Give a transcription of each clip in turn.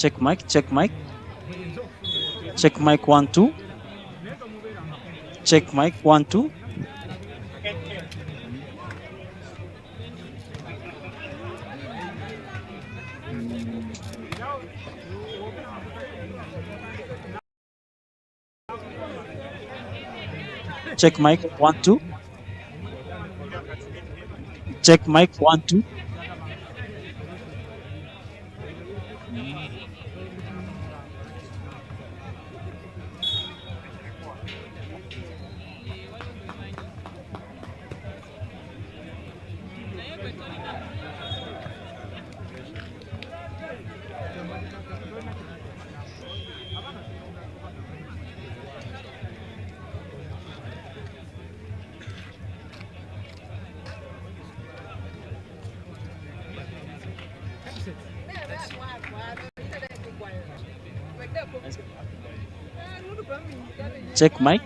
Check mic, check mic. Check mic 1 2. Check mic 1 2. Check mic 1 2. Check mic 1 2. Check mic.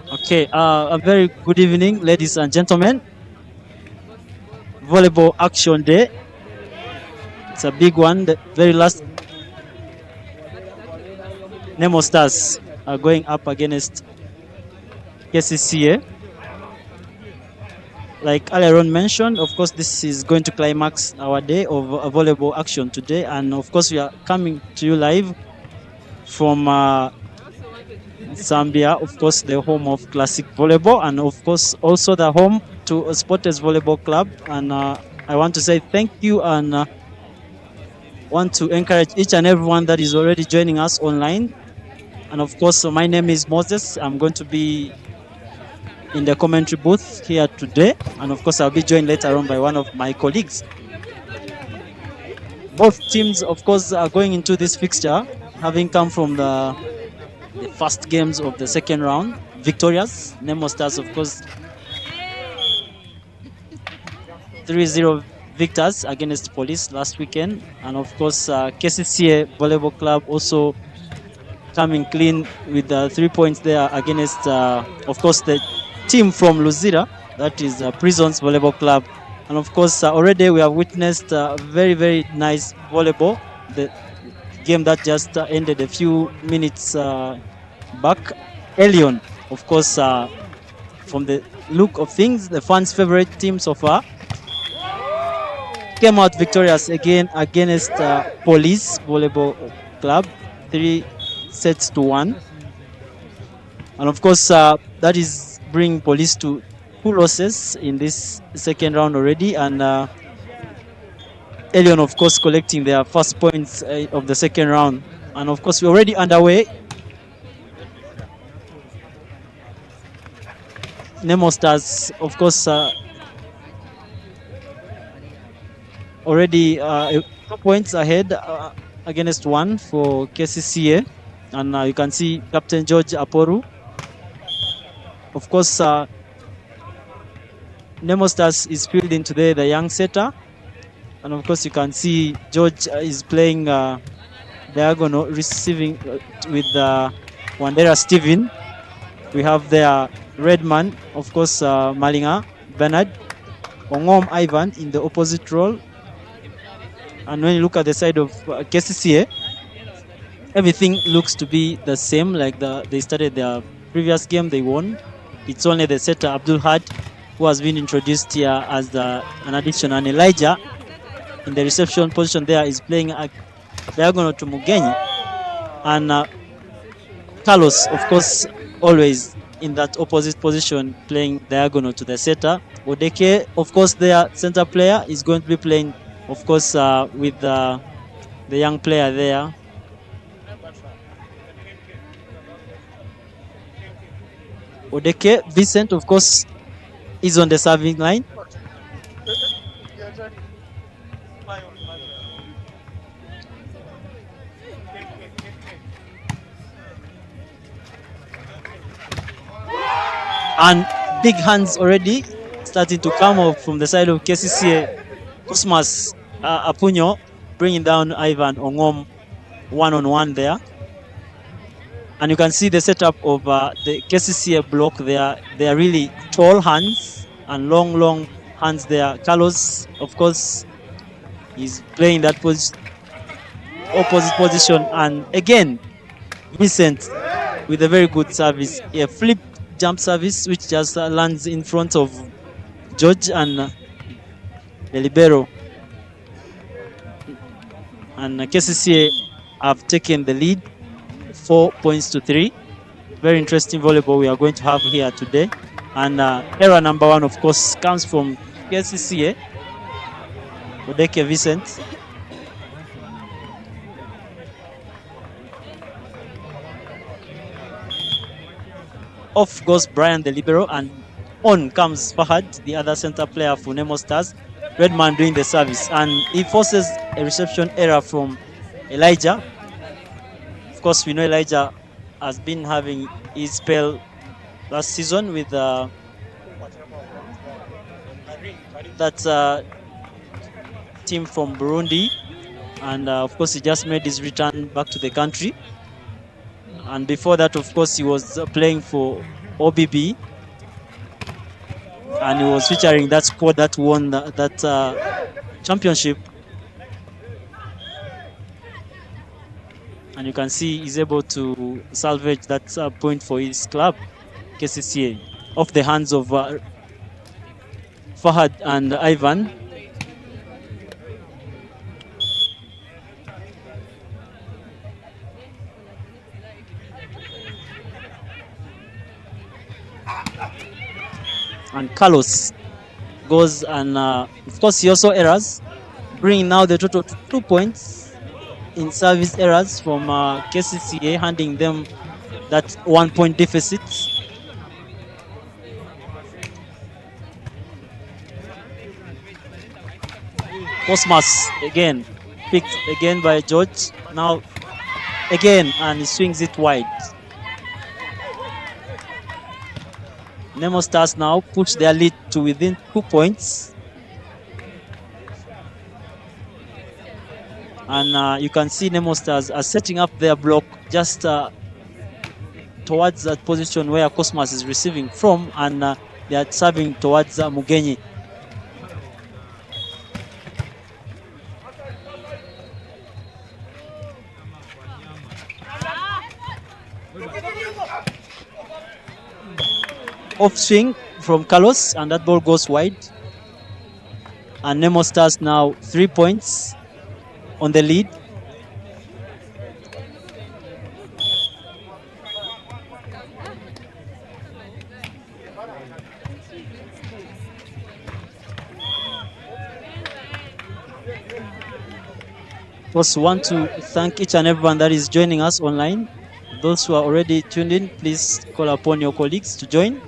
Okay, a very good evening, ladies and gentlemen. Volleyball action day. It's a big one. The very last Nemo Stars are going up against Kcca. Like earlier on mentioned, of course, this is going to climax our day of volleyball action today. And of course, we are coming to you live from Zambia, of course, the home of classic volleyball, and of course, also the home to Sporters Volleyball Club. And I want to say thank you and want to encourage each and everyone that is already joining us online. And of course, so my name is Moses. I'm going to be in the commentary booth here today. And of course, I'll be joined later on by one of my colleagues. Both teams, of course, are going into this fixture, having come from the first games of the second round, victorious. Nemo Stars, of course, 3-0 victors against Police last weekend. And of course, Kcca Volleyball Club also coming clean with 3 points there against, of course, the team from Luzira, that is Prisons Volleyball Club. And of course, already we have witnessed very, very nice volleyball. The game that just ended a few minutes back. Elion, of course, from the look of things, the fans' favorite team so far, came out victorious again against Police Volleyball Club, 3-1. And of course, that is bringing Police to 2 losses in this second round already. And Elion, of course, collecting their first points of the second round. And of course, we're already underway. Nemo Stars, of course, already 2 points ahead against 1 for Kcca. And you can see Captain George Aporu. Of course, Nemo Stars is fielding today the young setter. And of course, you can see George is playing diagonal, receiving with Wandera Steven. We have their Redman, of course, Malinga Bernard, Ongom Ivan in the opposite role. And when you look at the side of Kcca, everything looks to be the same. Like they started their previous game, they won. It's only the setter Abdul Had who has been introduced here as an addition. And Elijah in the reception position there is playing a diagonal to Mugenyi. And Carlos, of course, always in that opposite position, playing diagonal to the setter. Odeke, of course, their center player is going to be playing, of course, with the young player there. Odeke Vincent, of course, is on the serving line. And big hands already starting to come up from the side of Kcca. Cosmas Apunyo bringing down Ivan Ongom one-on-one there. And you can see the setup of the Kcca block there. They are really tall hands and long hands there. Carlos, of course, is playing that opposite position. And again, Vincent with a very good service. A flip jump service which just lands in front of George and the libero. And Kcca have taken the lead 4 points to 3. Very interesting volleyball we are going to have here today. And error number 1, of course, comes from Kcca. Odeke Vincent. Off goes Brian the libero, and on comes Fahad, the other center player for Nemo Stars. Redman doing the service, and he forces a reception error from Elijah. Of course, we know Elijah has been having his spell last season with that team from Burundi, and of course he just made his return back to the country. And before that, of course, he was playing for OBB, and he was featuring that squad that won that championship. And you can see he's able to salvage that point for his club, Kcca, off the hands of Fahad and Ivan. And Carlos goes, and of course he also errors, bringing now the total to 2 points in service errors from Kcca, handing them that 1 point deficit. Cosmas again picked again by George, now again, and he swings it wide. Nemo Stars now push their lead to within 2 points. And you can see Nemo Stars are setting up their block just towards that position where Cosmas is receiving from, and they are serving towards Mugenyi. Off swing from Carlos, and that ball goes wide. And Nemo Stars now 3 points on the lead. Of course, want to thank each and everyone that is joining us online. Those who are already tuned in, please call upon your colleagues to join.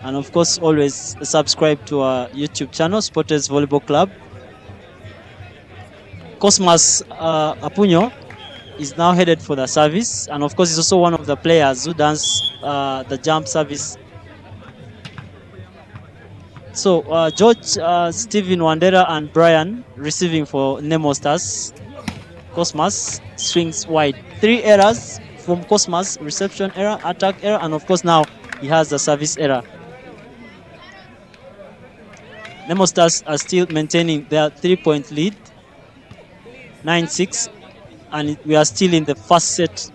And of course, always subscribe to our YouTube channel, Sporters Volleyball Club. Cosmas Apunyo is now headed for the service, and of course he's also one of the players who dance the jump service. So George, Steven Wandera and Brian receiving for Nemo Stars. Cosmas swings wide. 3 errors from Cosmas: reception error, attack error, and of course now he has a service error. Nemo Stars are still maintaining their 3-point lead, 9-6, and we are still in the first set.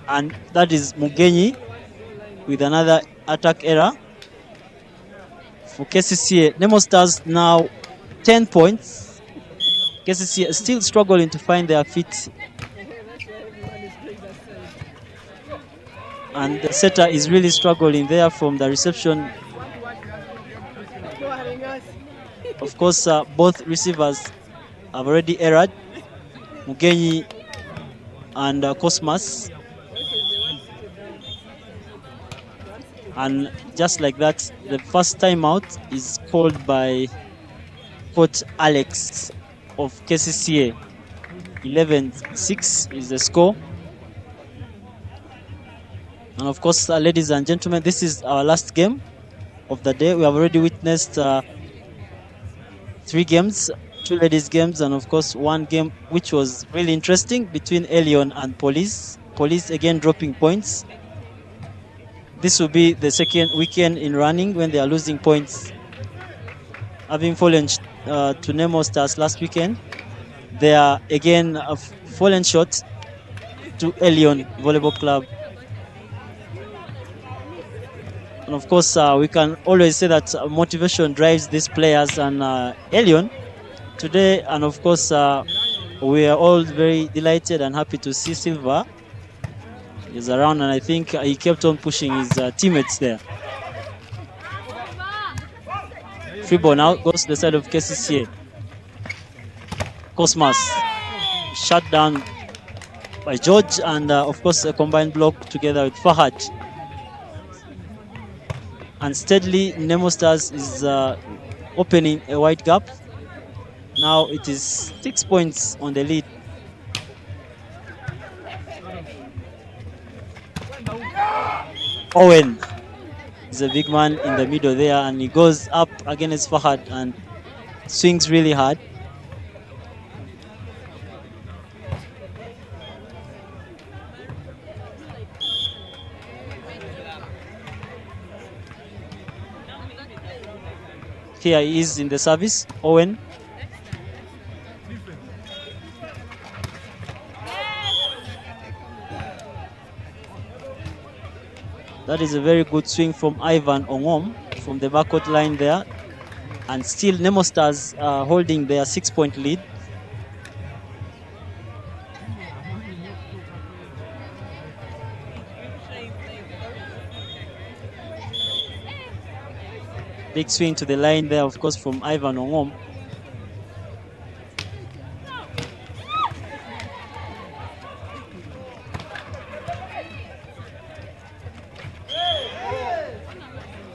And that is Mugenyi with another attack error for Kcca. Nemo Stars now 10 points. Kcca still struggling to find their feet. And the setter is really struggling there from the reception. of course, both receivers have already erred, Mugenyi and Cosmas. And just like that, the first timeout is called by Coach Alex of Kcca. 11-6 is the score. And of course, ladies and gentlemen, this is our last game of the day. We have already witnessed 3 games, 2 ladies games, and of course 1 game which was really interesting between Elion and Police. Police again dropping points. This will be the second weekend in running when they are losing points, having fallen to Nemo Stars last weekend. They are again fallen short to Elion Volleyball Club. And of course, we can always say that motivation drives these players, and Elion today, and of course, we are all very delighted and happy to see Silva is around, and I think he kept on pushing his teammates there. Free ball now goes to the side of Kcca. Cosmas shut down by George, and of course a combined block together with Fahad. And steadily Nemo Stars is opening a wide gap. Now it is 6 points on the lead. Owen is a big man in the middle there, and he goes up against Fahad and swings really hard. Here he is in the service, Owen. That is a very good swing from Ivan Ongom from the backcourt line there. And still Nemo Stars holding their 6-point lead. Big swing to the line there, of course, from Ivan Ongom.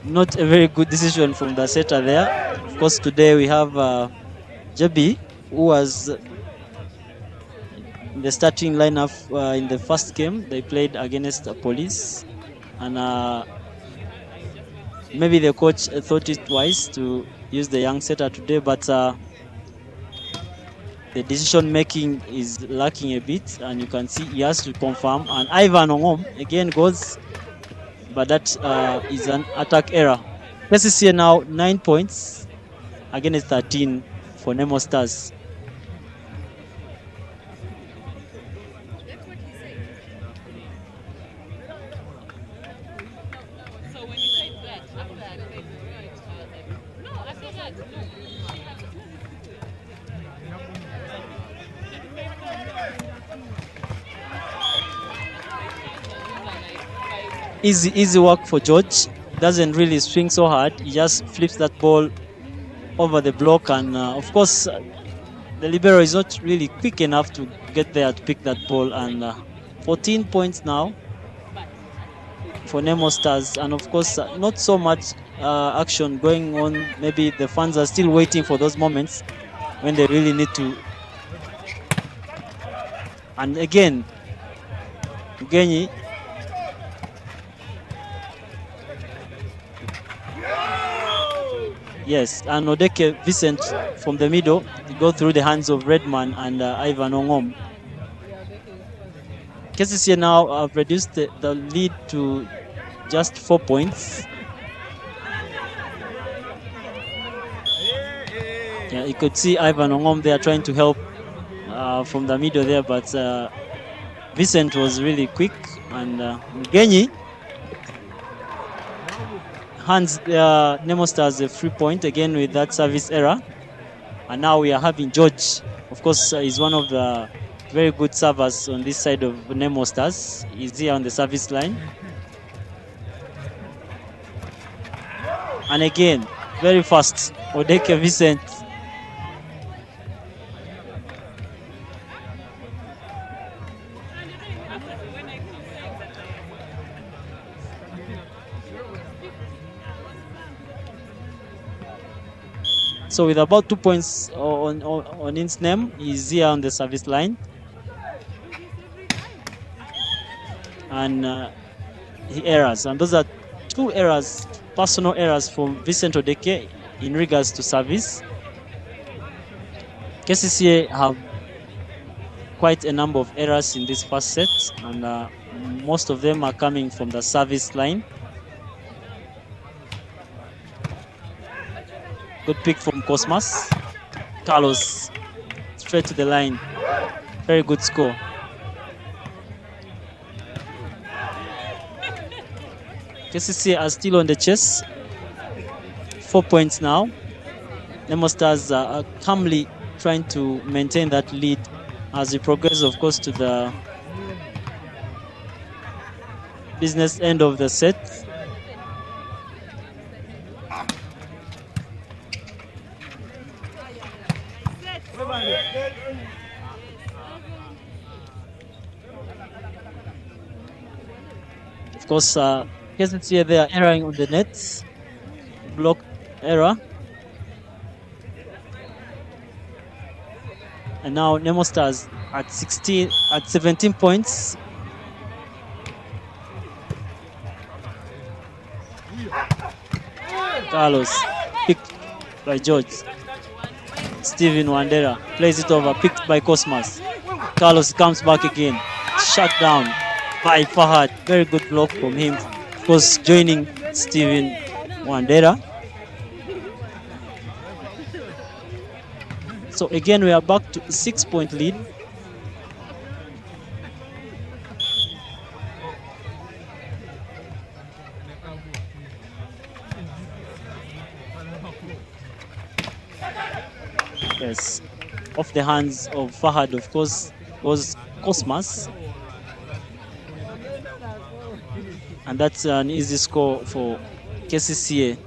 Not a very good decision from the setter there. Of course, today we have JB, who was in the starting lineup in the first game. They played against Police, and maybe the coach thought it wise to use the young setter today, but the decision making is lacking a bit, and you can see he has to confirm. And Ivan Ongom again goes, but that is an attack error. Kcca now 9 points against 13 for Nemo Stars. Easy work for George. Doesn't really swing so hard. He just flips that ball over the block, and of course the libero is not really quick enough to get there to pick that ball. And 14 points now for Nemo Stars, and of course not so much action going on. Maybe the fans are still waiting for those moments when they really need to. And again, Mugenyi. Yes, and Odeke Vincent from the middle to go through the hands of Redman and Ivan Ongom. Kcca now have reduced the lead to just 4 points. Yeah, you could see Ivan Ongom there trying to help from the middle there, but Vincent was really quick, and Mugenyi hands Nemo Stars a free point again with that service error. And now we are having George. Of course, he's one of the very good servers on this side of Nemo Stars. He's here on the service line. And again, very fast. Odeke Vincent. So with about 2 points on his name, he's here on the service line. And he errors. And those are 2 errors, personal errors from Vincent Odeke in regards to service. Kcca have quite a number of errors in this first set, and most of them are coming from the service line. Good pick from Cosmas. Carlos, straight to the line. Very good score. Kcca are still on the chase. 4 points now. Nemo Stars are calmly trying to maintain that lead as we progress, of course, to the business end of the set. Of course, Kcca they are erring on the nets. Block error. And now Nemo Stars at 17 points. Carlos picked by George. Steven Wandera plays it over, picked by Cosmas. Carlos comes back again. Shut down by Fahad. Very good block from him. Of course, joining Steven Wandera. So again, we are back to a 6-point lead. Yes, off the hands of Fahad, of course, was Cosmas. And that's an easy score for Kcca.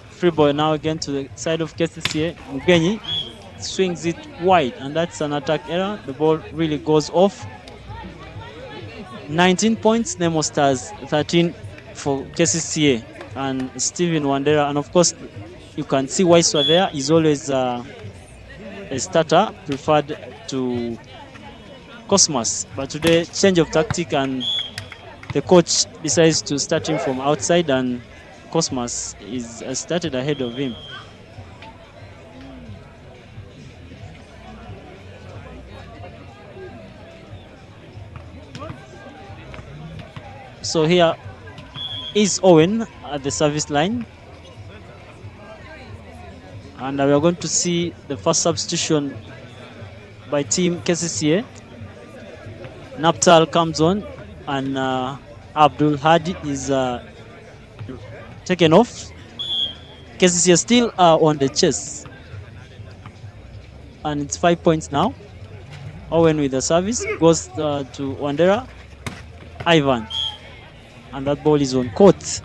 Free ball now again to the side of Kcca. Mugenyi swings it wide, and that's an attack error. The ball really goes off. 19 points, Nemo Stars, 13 for Kcca and Steven Wandera. And of course, you can see Waiswa there is always a starter, preferred to Cosmas. But today, change of tactic, and the coach decides to start him from outside, and Cosmas is started ahead of him. So here is Owen at the service line. And we are going to see the first substitution by team Kcca. Naptal comes on, and Abdul Hadi is taken off. Kcca still on the chase. And it's 5 points now. Owen with the service goes to Wandera. Ivan. And that ball is on court.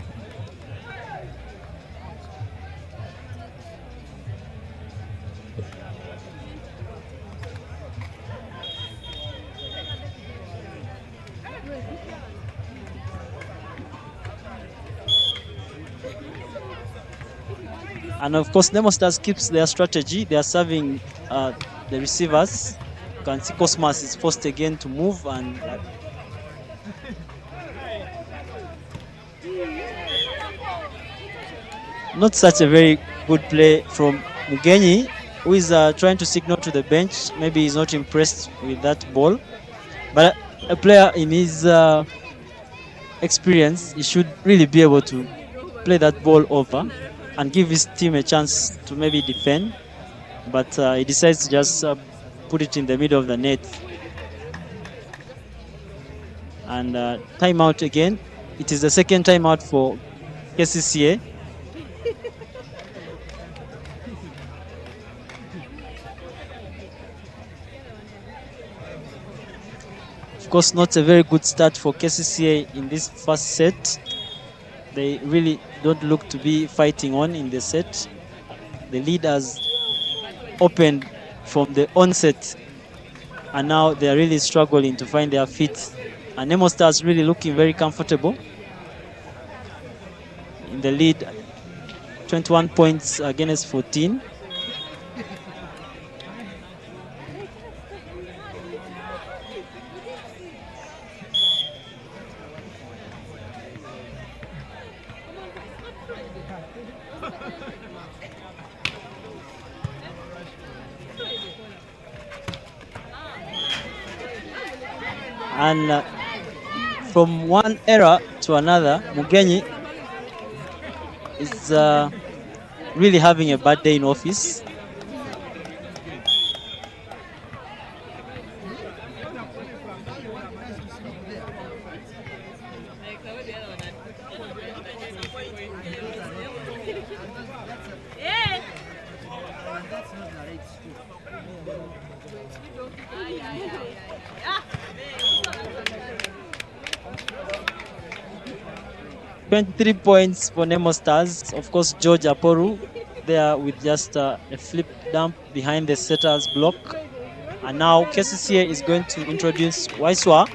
And of course, Nemo Stars keeps their strategy. They are serving the receivers. You can see Cosmas is forced again to move, and not such a very good play from Mugenyi, who is trying to signal to the bench. Maybe he's not impressed with that ball. But a player in his experience, he should really be able to play that ball over and give his team a chance to maybe defend. But he decides to just put it in the middle of the net. And timeout again. It is the second timeout for Kcca. Of course, not a very good start for Kcca in this first set. They really don't look to be fighting on in the set. The lead has opened from the onset, and now they are really struggling to find their feet. And Nemo Stars really looking very comfortable in the lead, 21 points against 14. And from one era to another, Mugenyi is really having a bad day in office. Three points for Nemo Stars. Of course, George Aporu there with just a flip dump behind the setter's block. And now Kcca is going to introduce Waiswa.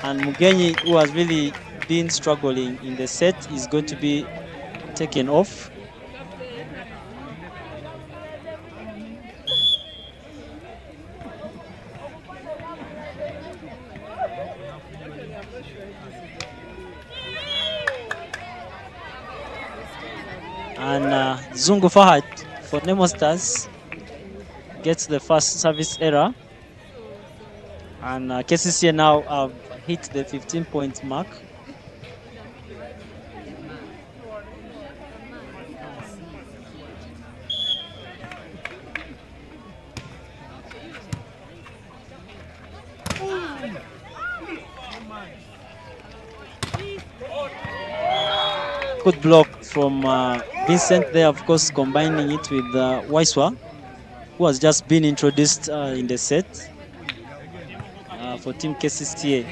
And Mugenyi, who has really been struggling in the set, is going to be taken off. And Zungu Fahad for Nemo Stars gets the first service error. And Kcca now have hit the 15-point mark. Good block from Vincent there, of course, combining it with Waiswa, who has just been introduced in the set for Team Kcca.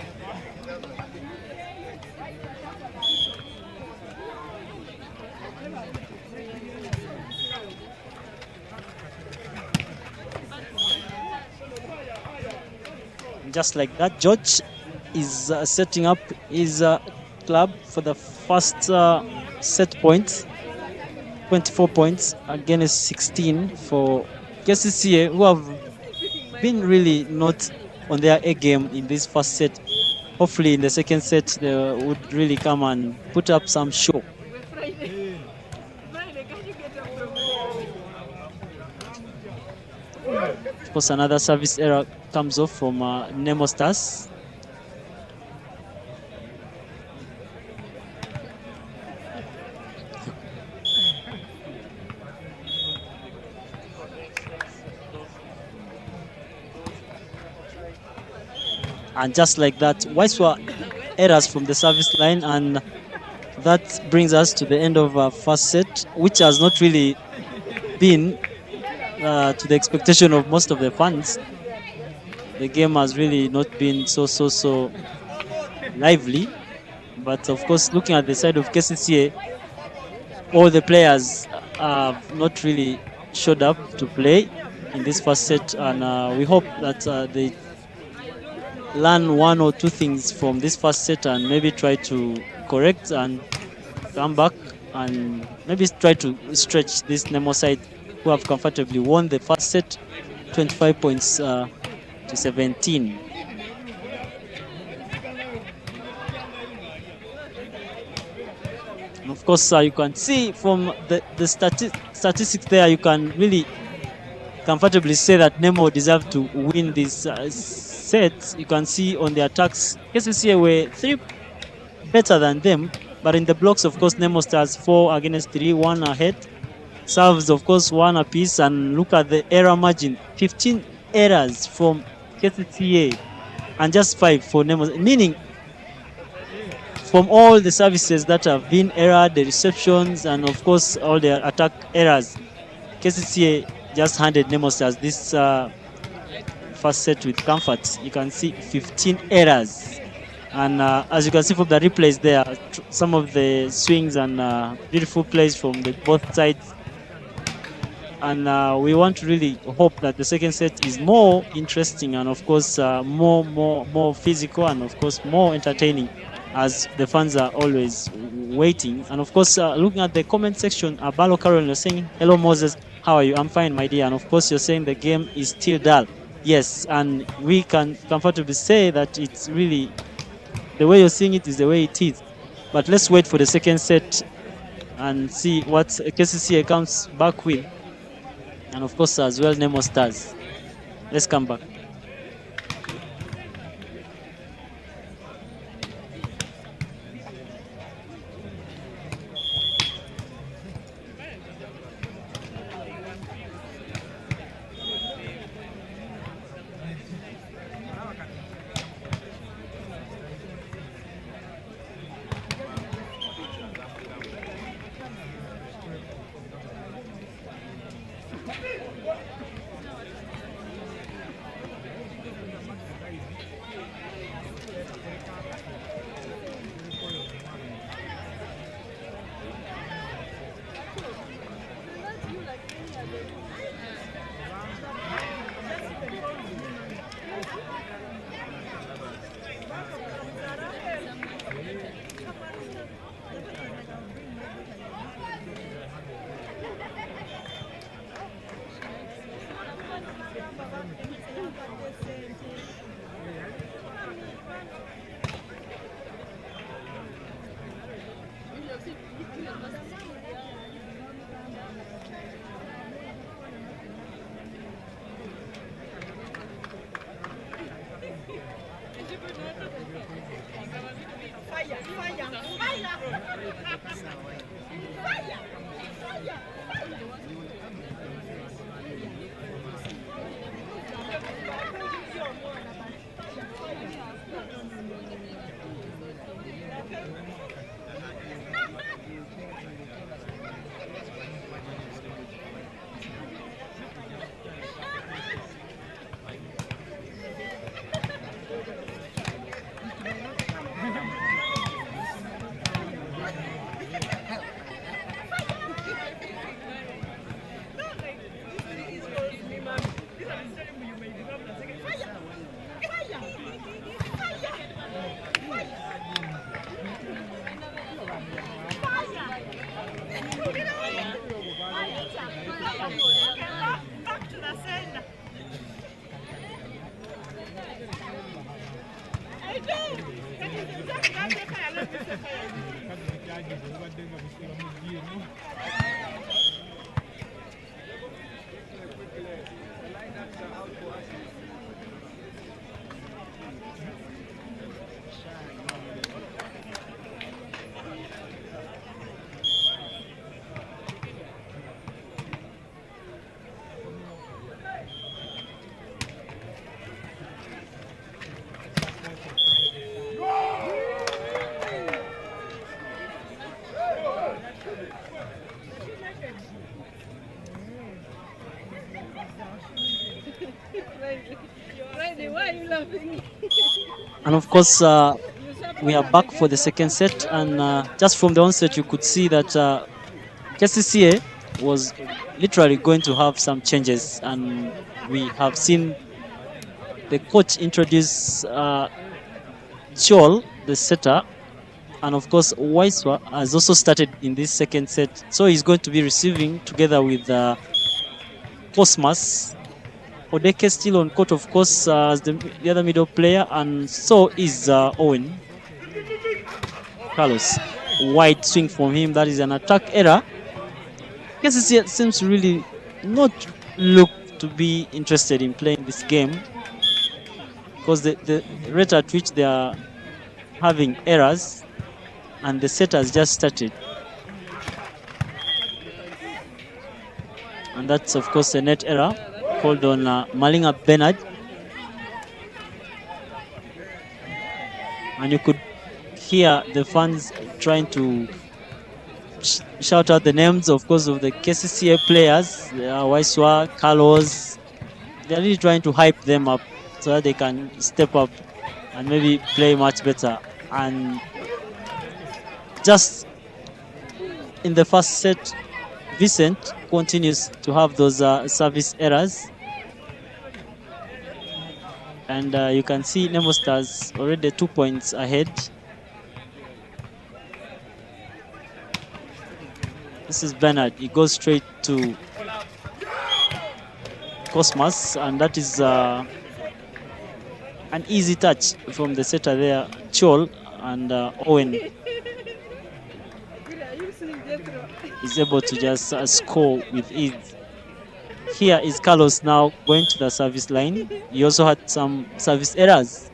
Just like that, George is setting up his club for the first set points. 24 points against 16 for Kcca, who have been really not on their A game in this first set. Hopefully in the second set they would really come and put up some show. Of course, another service error comes off from Nemo Stars. And just like that, Waiswa errors from the service line, and that brings us to the end of our first set, which has not really been to the expectation of most of the fans. The game has really not been so lively. But of course, looking at the side of Kcca, all the players have not really showed up to play in this first set, and we hope that they learn one or two things from this first set and maybe try to correct and come back and maybe try to stretch this Nemo side, who have comfortably won the first set 25 points to 17. And of course, you can see from the statistics there, you can really comfortably say that Nemo deserved to win this set. You can see on the attacks, Kcca were 3 better than them, but in the blocks, of course, Nemo Stars 4 against 3, 1 ahead. Serves, of course, 1 apiece, and look at the error margin, 15 errors from Kcca and just 5 for Nemo, meaning from all the services that have been errored, the receptions, and of course all the attack errors, Kcca just handed Nemo Stars this first set with comfort. You can see 15 errors. And as you can see from the replays there, some of the swings and beautiful plays from both sides. And we want to really hope that the second set is more interesting and of course more physical and of course more entertaining, as the fans are always waiting. And of course, looking at the comment section, Balo Carol, you're saying, hello Moses, how are you? I'm fine, my dear. And of course, you're saying the game is still dull. Yes, and we can comfortably say that it's really, the way you're seeing it is the way it is. But let's wait for the second set and see what Kcca comes back with. And of course, as well, Nemo Stars. Let's come back. And of course, we are back for the second set, and just from the onset you could see that Kcca was literally going to have some changes, and we have seen the coach introduce Chol, the setter, and of course Waiswa has also started in this second set, so he's going to be receiving together with Cosmas. Odeke still on court, of course, as the other middle player, and so is Owen. Carlos, wide swing from him, that is an attack error. Kcca seems to really not look to be interested in playing this game, because the rate at which they are having errors, and the set has just started. And that's of course a net error called on Malinga Bernard. And you could here the fans trying to shout out the names, of course, of the Kcca players, Waiswa, Carlos. They're really trying to hype them up so that they can step up and maybe play much better. And just in the first set, Vincent continues to have those service errors. And you can see Nemo Stars already 2 points ahead. This is Bernard. He goes straight to Cosmos, and that is an easy touch from the setter there, Chol, and Owen is able to just score with ease. Here is Carlos now going to the service line. He also had some service errors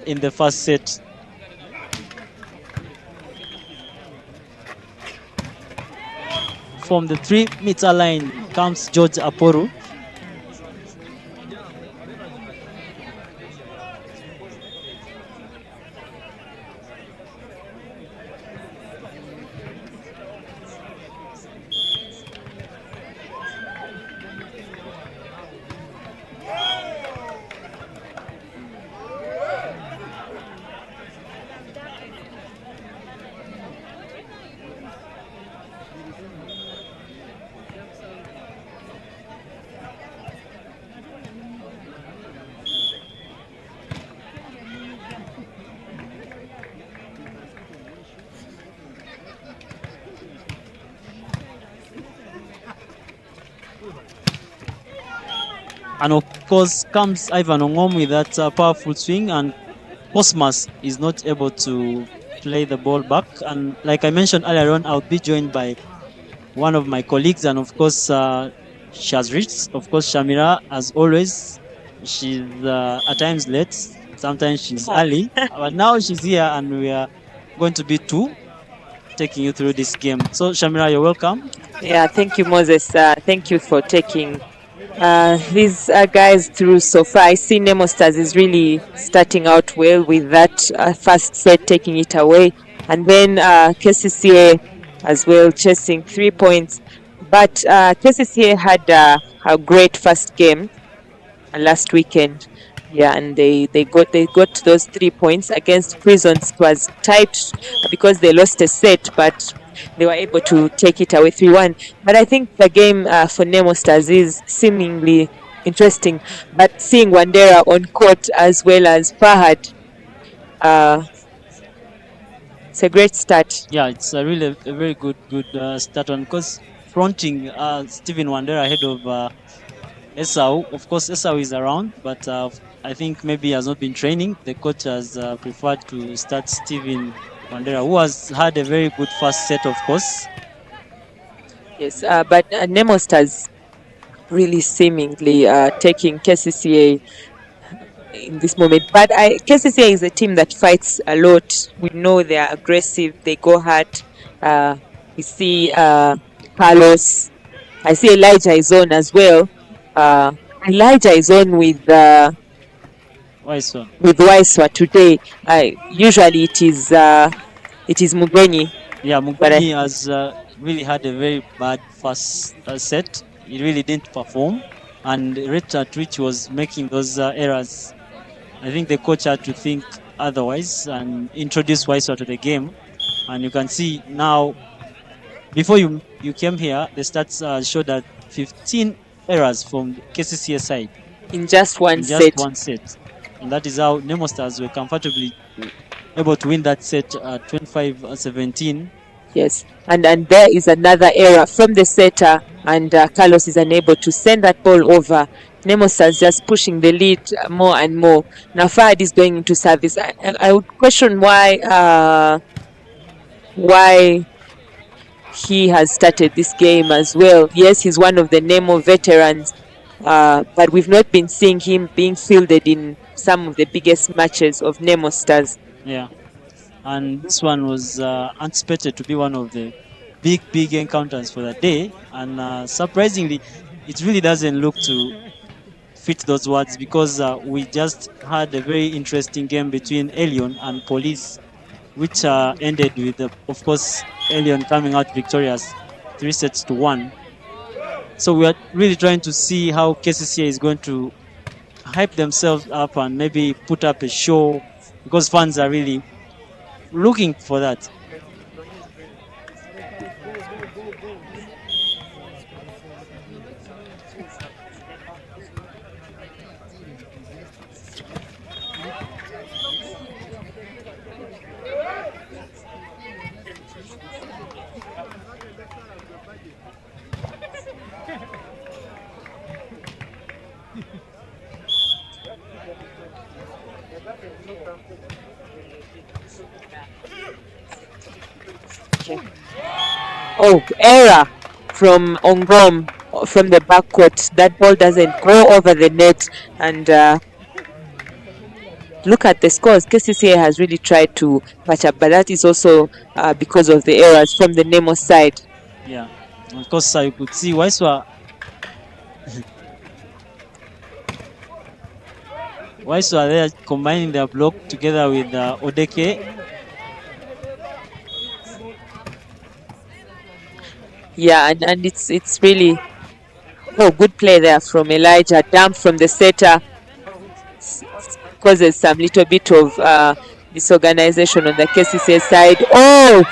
in the first set. From the 3-meter line comes George Aporu. And of course comes Ivan Ongom with that powerful swing, and Cosmas is not able to play the ball back. And like I mentioned earlier on, I'll be joined by one of my colleagues, and of course she has reached. Of course, Shamira, as always, she's at times late, sometimes she's early, but now she's here and we are going to be two taking you through this game. So Shamira, you're welcome. Yeah, thank you, Moses. Thank you for taking these guys through so far. I see Nemo Stars is really starting out well with that first set, taking it away, and then Kcca as well chasing 3 points. But Kcca had a great first game last weekend. Yeah, and they got those 3 points against Prisons. It was tight because they lost a set, but they were able to take it away 3-1. But I think the game for Nemo Stars is seemingly interesting. But seeing Wandera on court as well as Fahad, it's a great start. Yeah, it's a really a very good start on, because fronting Stephen Wandera ahead of Esau. Of course, Esau is around, but I think maybe he has not been training. The coach has preferred to start Stephen Wandera, who has had a very good first set, of course. Yes, but Nemo Stars really seemingly taking Kcca in this moment. But Kcca is a team that fights a lot. We know they are aggressive. They go hard. We see Carlos. I see Elijah is on as well. Elijah is on with Waiswa today. Usually it is Mugenyi. Yeah, Mugenyi has really had a very bad first set. He really didn't perform, and the rate at which he was making those errors, I think the coach had to think otherwise and introduce Waiswa to the game. And you can see now, before you came here, the stats showed that 15 errors from the Kcca side in just one set. And that is how Nemo Stars were comfortably able to win that set 25-17. Yes, and there is another error from the setter, and Carlos is unable to send that ball over. Nemo Stars just pushing the lead more and more. Now Fahad is going into service. I would question why he has started this game as well. Yes, he's one of the Nemo veterans, but we've not been seeing him being fielded in some of the biggest matches of Nemo Stars. Yeah, and this one was anticipated to be one of the big encounters for the day, and surprisingly, it really doesn't look to fit those words because we just had a very interesting game between Elion and Police, which ended with, of course, Elion coming out victorious 3-1. So we are really trying to see how Kcca is going to hype themselves up and maybe put up a show because fans are really looking for that. Oh, error from Ongom from the backcourt. That ball doesn't go over the net. And look at the scores. Kcca has really tried to catch up, but that is also because of the errors from the Nemo side. Yeah, of course, you could see Waiswa. Waiswa there combining their block together with Odeke. Yeah, and it's really good play there from Elijah. Dump from the setter causes some little bit of disorganization on the Kcca side. Oh,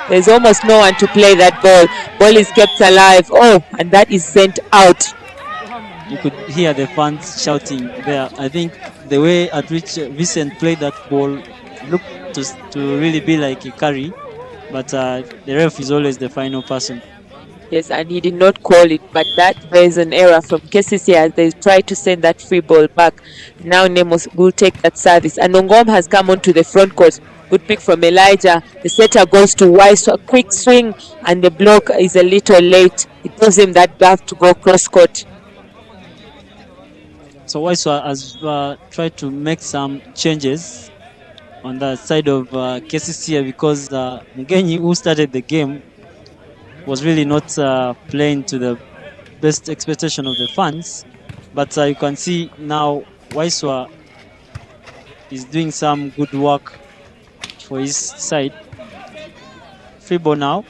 there's almost no one to play that ball. Ball is kept alive. Oh, and that is sent out. You could hear the fans shouting there. I think the way at which Vincent played that ball looked to really be like a carry, but the ref is always the final person. Yes, and he did not call it, but that there is an error from Kcca as they try to send that free ball back. Now Nemo will take that service, and Ongom has come onto the front court. Good pick from Elijah. The setter goes to Wise, a quick swing, and the block is a little late. It gives him that gap to go cross court. So Waiswa has tried to make some changes on the side of Kcca because Mugenyi, who started the game, was really not playing to the best expectation of the fans. But you can see now Waiswa is doing some good work for his side. Free ball now.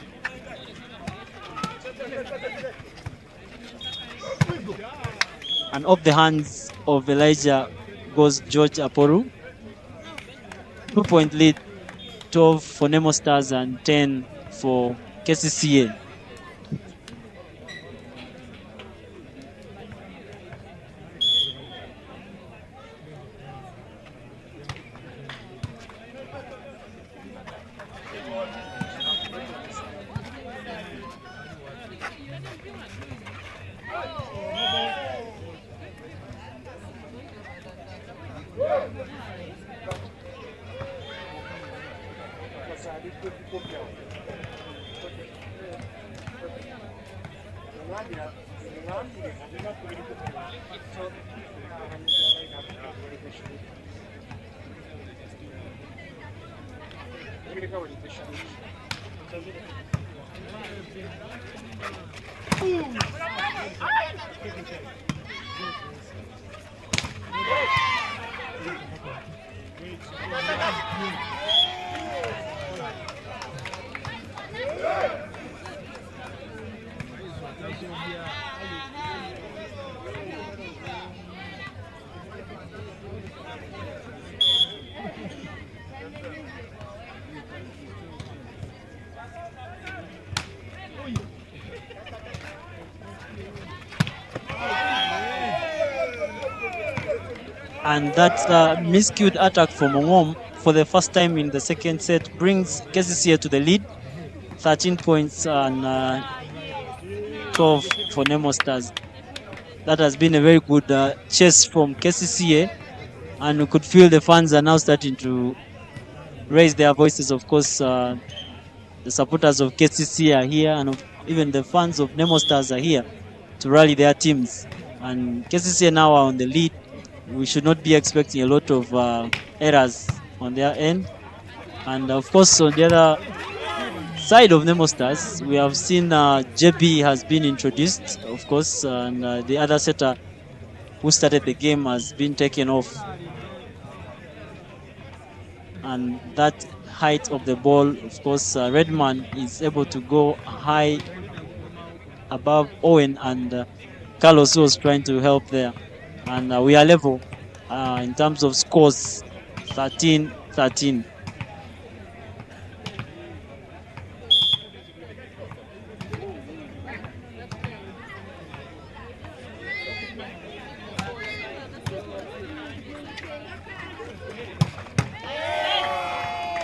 And off the hands of Elijah goes George Aporu. 2-point lead, 12 for Nemo Stars and 10 for Kcca. And that miscued attack from Ongom for the first time in the second set brings Kcca to the lead. 13 points and 12 for Nemo Stars. That has been a very good chase from Kcca, and we could feel the fans are now starting to raise their voices. Of course, the supporters of Kcca are here, and even the fans of Nemo Stars are here to rally their teams. And Kcca now are on the lead. We should not be expecting a lot of errors on their end. And of course, on the other side of Nemo Stars, we have seen JB has been introduced, of course, and the other setter who started the game has been taken off. And that height of the ball, of course, Redman is able to go high above Owen, and Carlos was trying to help there. And we are level in terms of scores, 13-13.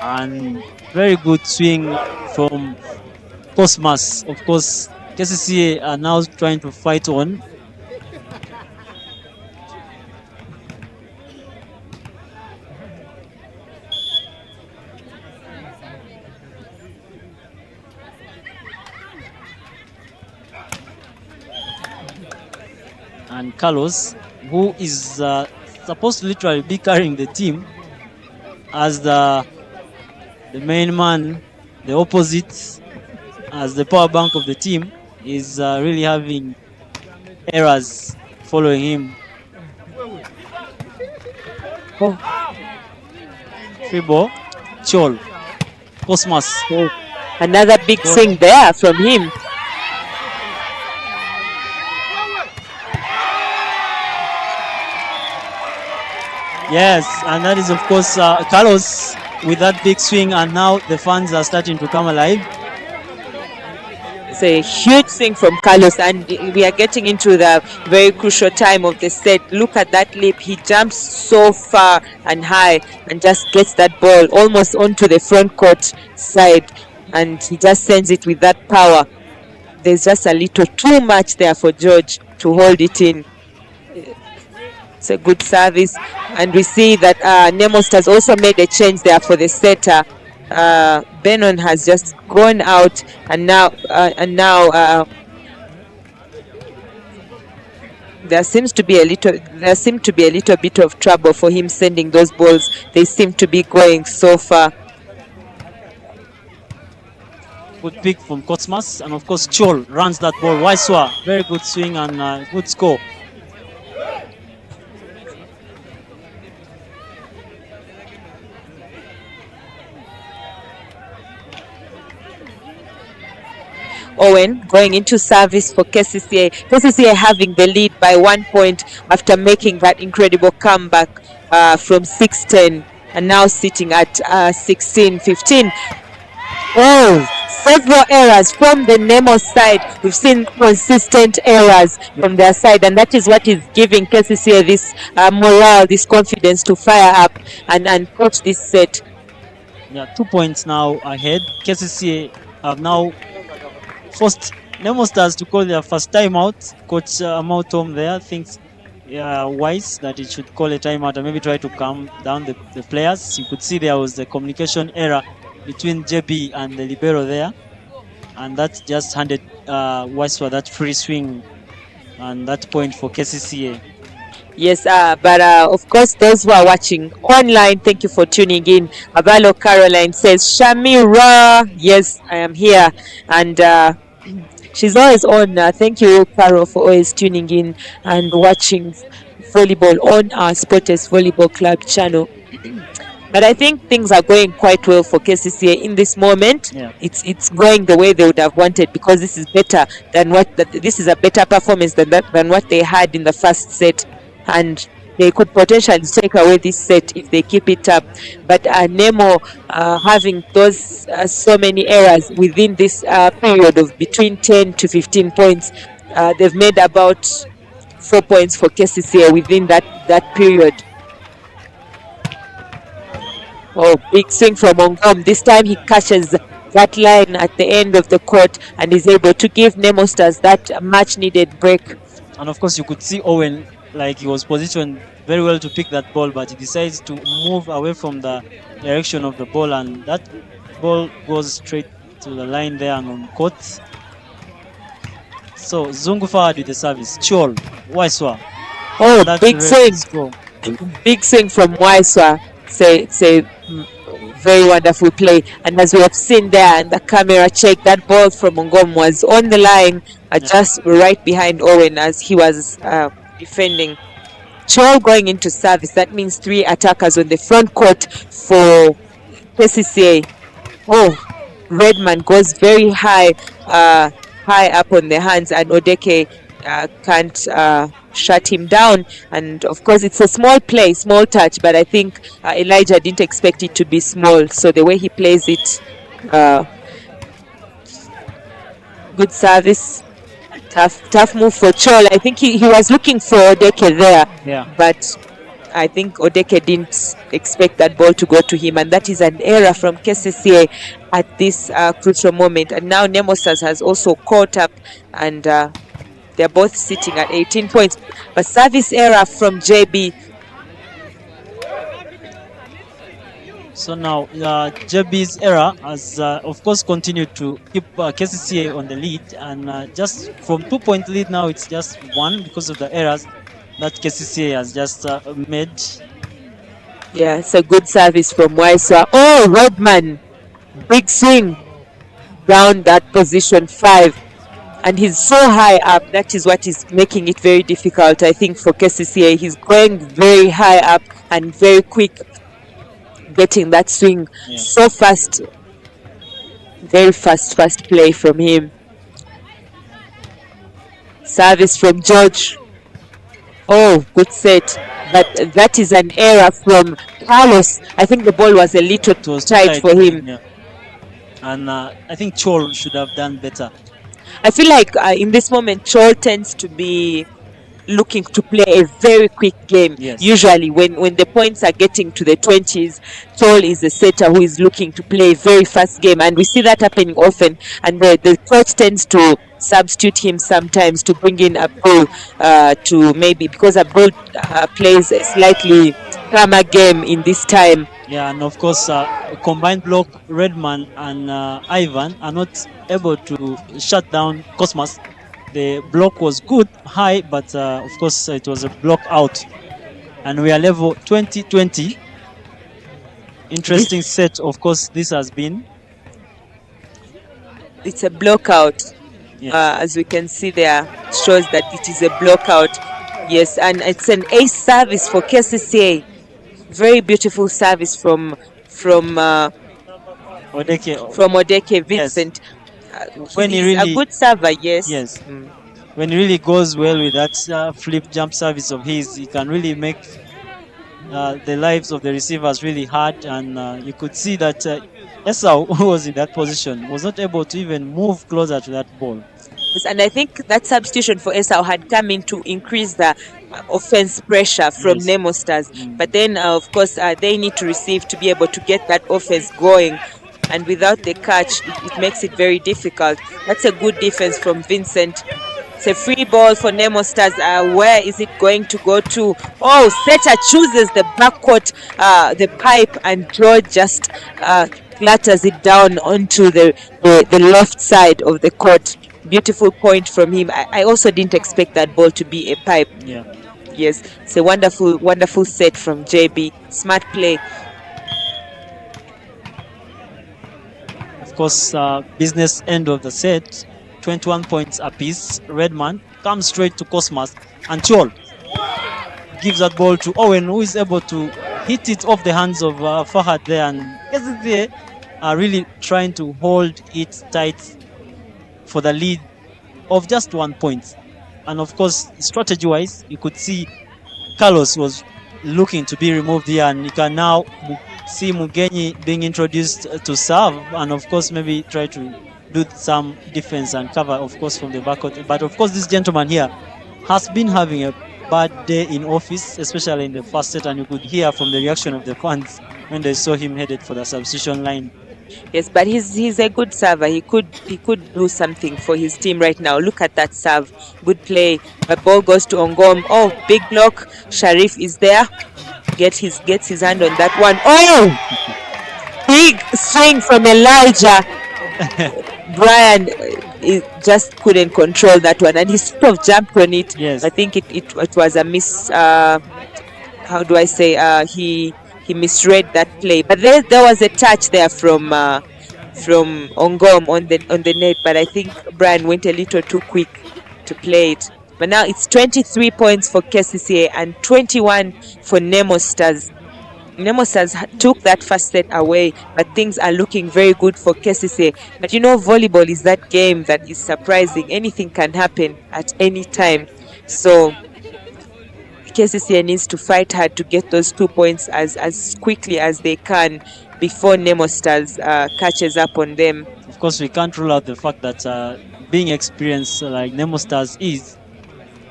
And very good swing from Cosmas. Of course, Kcca are now trying to fight on. And Carlos, who is supposed to literally be carrying the team as the main man, the opposite, as the power bank of the team, is really having errors following him. Free ball, Chol, Cosmas. Another big swing there from him. Yes, and that is of course Carlos with that big swing, and now the fans are starting to come alive. It's a huge swing from Carlos, and we are getting into the very crucial time of the set. Look at that leap. He jumps so far and high and just gets that ball almost onto the front court side, and he just sends it with that power. There's just a little too much there for George to hold it in. It's a good service, and we see that Nemo has also made a change there for the setter. Benon has just gone out, and now there seems to be a little bit of trouble for him sending those balls. They seem to be going so far. Good pick from Cosmas, and of course Chol runs that ball. Waiswa, very good swing and good score. Owen going into service for Kcca. Kcca having the lead by 1 point after making that incredible comeback from 6-10, and now sitting at 16-15. Oh, several errors from the Nemo side. We've seen consistent errors from their side, and that is what is giving Kcca this morale, this confidence to fire up and coach this set. Yeah, 2 points now ahead. Kcca have now forced Nemo Stars to call their first timeout. Coach Amautom there thinks wise that it should call a timeout and maybe try to calm down the players. You could see there was a communication error between JB and the libero there, and that just handed Wise for that free swing and that point for Kcca. Yes, but of course, those who are watching online, thank you for tuning in. Avalo Caroline says, Shamira, yes, I am here. And she's always on. Thank you, Carol, for always tuning in and watching volleyball on our Sporters Volleyball Club channel. But I think things are going quite well for Kcca in this moment. Yeah. It's going the way they would have wanted, because this is better than this is a better performance than what they had in the first set. And they could potentially take away this set if they keep it up. But Nemo having those so many errors within this period of between 10 to 15 points, they've made about 4 points for Kcca within that period. Oh, big swing from Ongom. This time he catches that line at the end of the court and is able to give Nemo Stars that much needed break. And of course you could see Owen, like he was positioned very well to pick that ball, but he decides to move away from the direction of the ball, and that ball goes straight to the line there and on court. So Zungu forward with the service. Chol, Waiswa. Oh, big swing. Big swing from Waiswa. Say very wonderful play. And as we have seen there in the camera check, that ball from Ongom was on the line, just right behind Owen as he was defending. Chol going into service. That means 3 attackers on the front court for Kcca. Oh, Redman goes very high up on the hands, and Odeke can't shut him down. And of course, it's a small play, small touch, but I think Elijah didn't expect it to be small. So the way he plays it, good service. Tough move for Chol. I think he was looking for Odeke there, but I think Odeke didn't expect that ball to go to him, and that is an error from Kcca at this crucial moment. And now Nemo Stars has also caught up, and they're both sitting at 18 points. But service error from JB. So now JB's error has of course continued to keep Kcca on the lead, and just from 2-point lead now it's just 1 because of the errors that Kcca has just made. Yeah, it's a good service from Waiswa. Oh, Rodman, big swing down that position 5, and he's so high up. That is what is making it very difficult, I think, for Kcca. He's going very high up and very quick, getting that swing so fast. Very fast play from him. Service from George. Oh, good set. But that is an error from Carlos. I think the ball was a little tight for him. Yeah. And I think Chol should have done better. I feel like in this moment, Chol tends to be looking to play a very quick game. Yes. Usually when the points are getting to the 20s, Chol is the setter who is looking to play a very fast game, and we see that happening often, and the coach tends to substitute him sometimes to bring in Abdul to maybe, because Abdul plays a slightly calmer game in this time. Yeah, and of course combined block, Redman and Ivan are not able to shut down Cosmos. The block was good, high, but of course it was a block out. And we are level 20-20. Interesting set, of course, this has been. It's a block out. Yes. As we can see there, shows that it is a block out. Yes, and it's an ace service for Kcca. Very beautiful service from Odeke. From Odeke Vincent. Yes. When he really, a good server, yes. Yes. When he really goes well with that flip jump service of his, he can really make the lives of the receivers really hard. And you could see that Esau, who was in that position, was not able to even move closer to that ball. Yes, and I think that substitution for Esau had come in to increase the offense pressure from Nemo Stars. But then, of course, they need to receive to be able to get that offense going. And without the catch, it makes it very difficult. That's a good defense from Vincent. It's a free ball for Nemo Stars. Where is it going to go to? Oh, Setter chooses the backcourt, the pipe, and George just clatters it down onto the left side of the court. Beautiful point from him. I also didn't expect that ball to be a pipe. Yeah. Yes, it's a wonderful set from JB. Smart play. Of course, business end of the set, 21 points apiece. Redman comes straight to Cosmos, and Chol gives that ball to Owen, who is able to hit it off the hands of Fahad there, and Kcca are really trying to hold it tight for the lead of just 1 point. And of course, strategy-wise, you could see Carlos was looking to be removed here, and you can now see Mugenyi being introduced to serve, and of course maybe try to do some defense and cover, of course, from the backcourt. But of course, this gentleman here has been having a bad day in office, especially in the first set, and you could hear from the reaction of the fans when they saw him headed for the substitution line. Yes, but he's a good server. He could do something for his team right now. Look at that serve. Good play. The ball goes to Ongom. Oh, big block. Sharif is there. Gets his hand on that one. Oh! Big swing from Elijah. Brian just couldn't control that one, and he sort of jumped on it. Yes. I think it was a miss. How do I say? He misread that play, but there was a touch there from Ongom on the net, but I think Brian went a little too quick to play it. But now it's 23 points for Kcca and 21 for Nemo Stars. Nemo Stars took that first set away, but things are looking very good for Kcca. But you know, volleyball is that game that is surprising. Anything can happen at any time. So Kcca needs to fight hard to get those 2 points as quickly as they can before Nemo Stars catches up on them. Of course, we can't rule out the fact that being experienced like Nemo Stars is,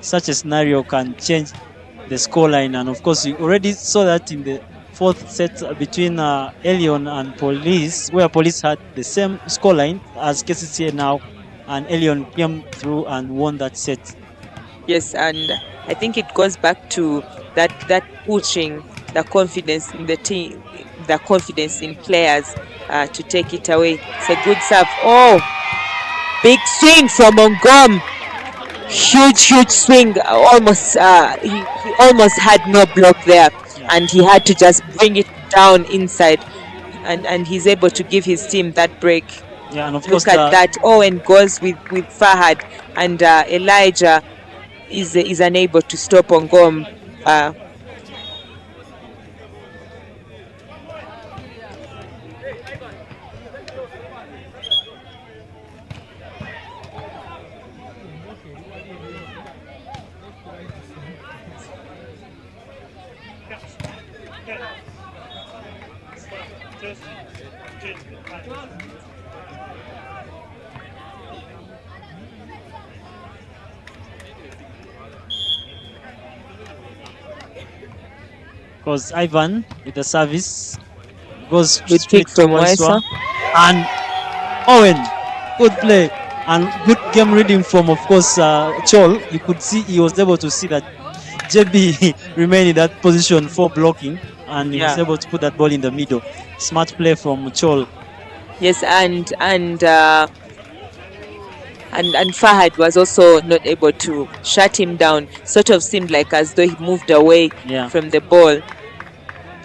such a scenario can change the scoreline. And of course, we already saw that in the fourth set between Elion and Police, where Police had the same scoreline as Kcca now, and Elion came through and won that set. Yes, and I think it goes back to that pushing the confidence in the team, the confidence in players to take it away. It's a good serve. Oh, big swing from Ongom. Huge swing. Almost he almost had no block there, and he had to just bring it down inside, and he's able to give his team that break. Yeah, and of Look course at that. Owen goes with Fahad, and Elijah is unable to stop Ongom. Because Ivan with the service goes Good straight kick to from Waiswa. Waiswa. And Owen, good play and good game reading from, of course, Chol. You could see he was able to see that JB remained in that position for blocking, and he was able to put that ball in the middle. Smart play from Chol. Yes, and Fahad was also not able to shut him down. Sort of seemed like as though he moved away from the ball.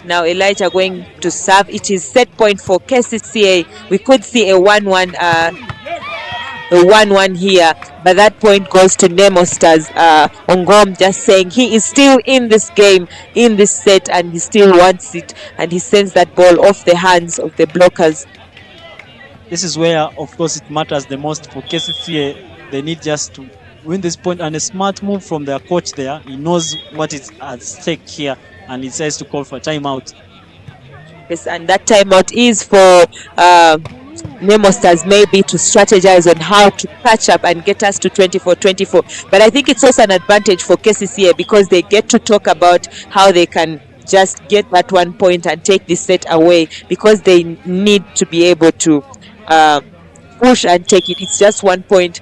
Now Elijah going to serve. It is set point for Kcca. We could see a 1-1 here, but that point goes to Nemo Stars. Ongom just saying he is still in this game, in this set, and he still wants it, and he sends that ball off the hands of the blockers. This is where, of course, it matters the most for Kcca. They need just to win this point, and a smart move from their coach there. He knows what is at stake here, and he says to call for timeout. Yes, and that timeout is for Nemo Stars maybe to strategize on how to catch up and get us to 24-24. But I think it's also an advantage for Kcca because they get to talk about how they can just get that 1 point and take this set away, because they need to be able to push and take it. It's just 1 point.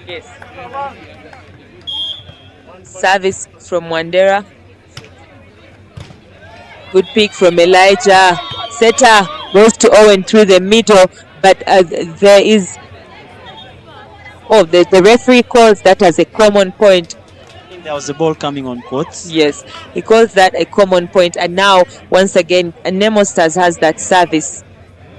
Yes. Service from Wandera. Good pick from Elijah. Setter goes to Owen through the middle, but there is... Oh, the referee calls that as a common point. I think there was a ball coming on court. Yes, he calls that a common point, and now, once again, Nemo Stars has that service.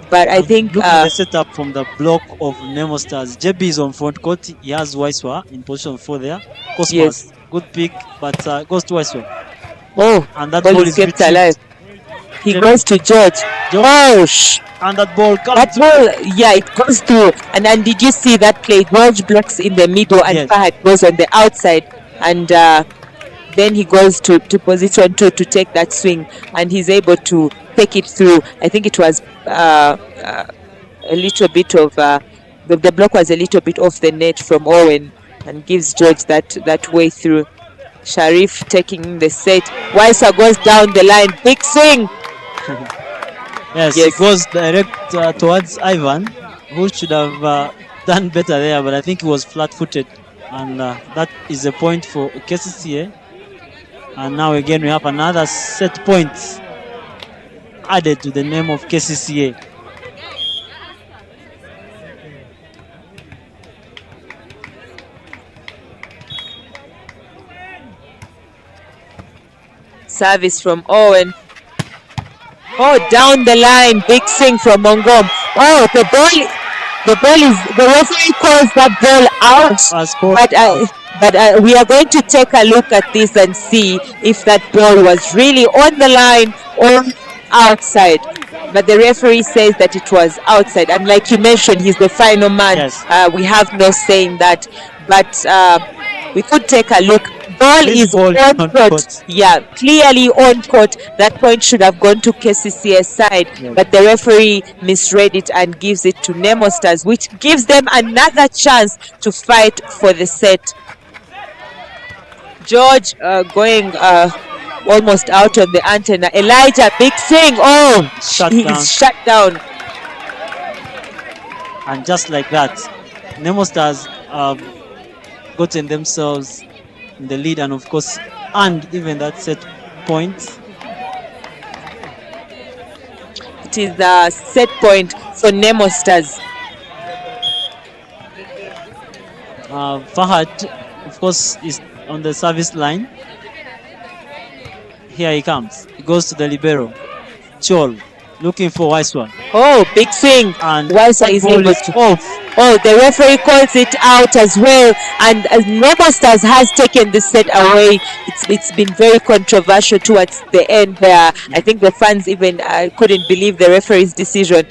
But I think look at the setup from the block of Nemo Stars. JB is on front court. He has Waiswa in position 4 there. Cosmas, yes, good pick, but goes to Waiswa. Oh, and that ball is kept alive. He goes to George. And that ball comes. That ball, yeah, it goes through. And did you see that play? George blocks in the middle, and Fahad goes on the outside, and then he goes to position 2 to take that swing, and he's able to take it through. I think it was a little bit of the block was a little bit off the net from Owen, and gives George that way through. Sharif taking the set. Waiswa goes down the line. Big swing. Yes, it goes direct towards Ivan, who should have done better there, but I think he was flat-footed and that is a point for Kcca. And now again we have another set point added to the name of Kcca. Service from Owen. Oh, down the line, big swing from Mongom. Oh, the referee calls that ball out. But we are going to take a look at this and see if that ball was really on the line or outside. But the referee says that it was outside. And like you mentioned, he's the final man. Yes. We have no say in that. But we could take a look. Ball This is ball on not court. caught. Yeah, clearly on court. That point should have gone to Kcca's side, Yes. but the referee misread it and gives it to Nemo Stars, which gives them another chance to fight for the set. George going almost out on the antenna. Elijah, big swing. Oh, he's shut down. And just like that, Nemo Stars have gotten themselves in the lead, and of course, and even that set point. It is a set point for Nemo Stars. Fahad, of course, is on the service line. Here he comes. He goes to the libero. Chol, looking for Waiswa. Oh, big swing. And Waiswa is able to. off. Oh, the referee calls it out as well. And as Nemo Stars has taken the set away, it's been very controversial towards the end where I think the fans even couldn't believe the referee's decision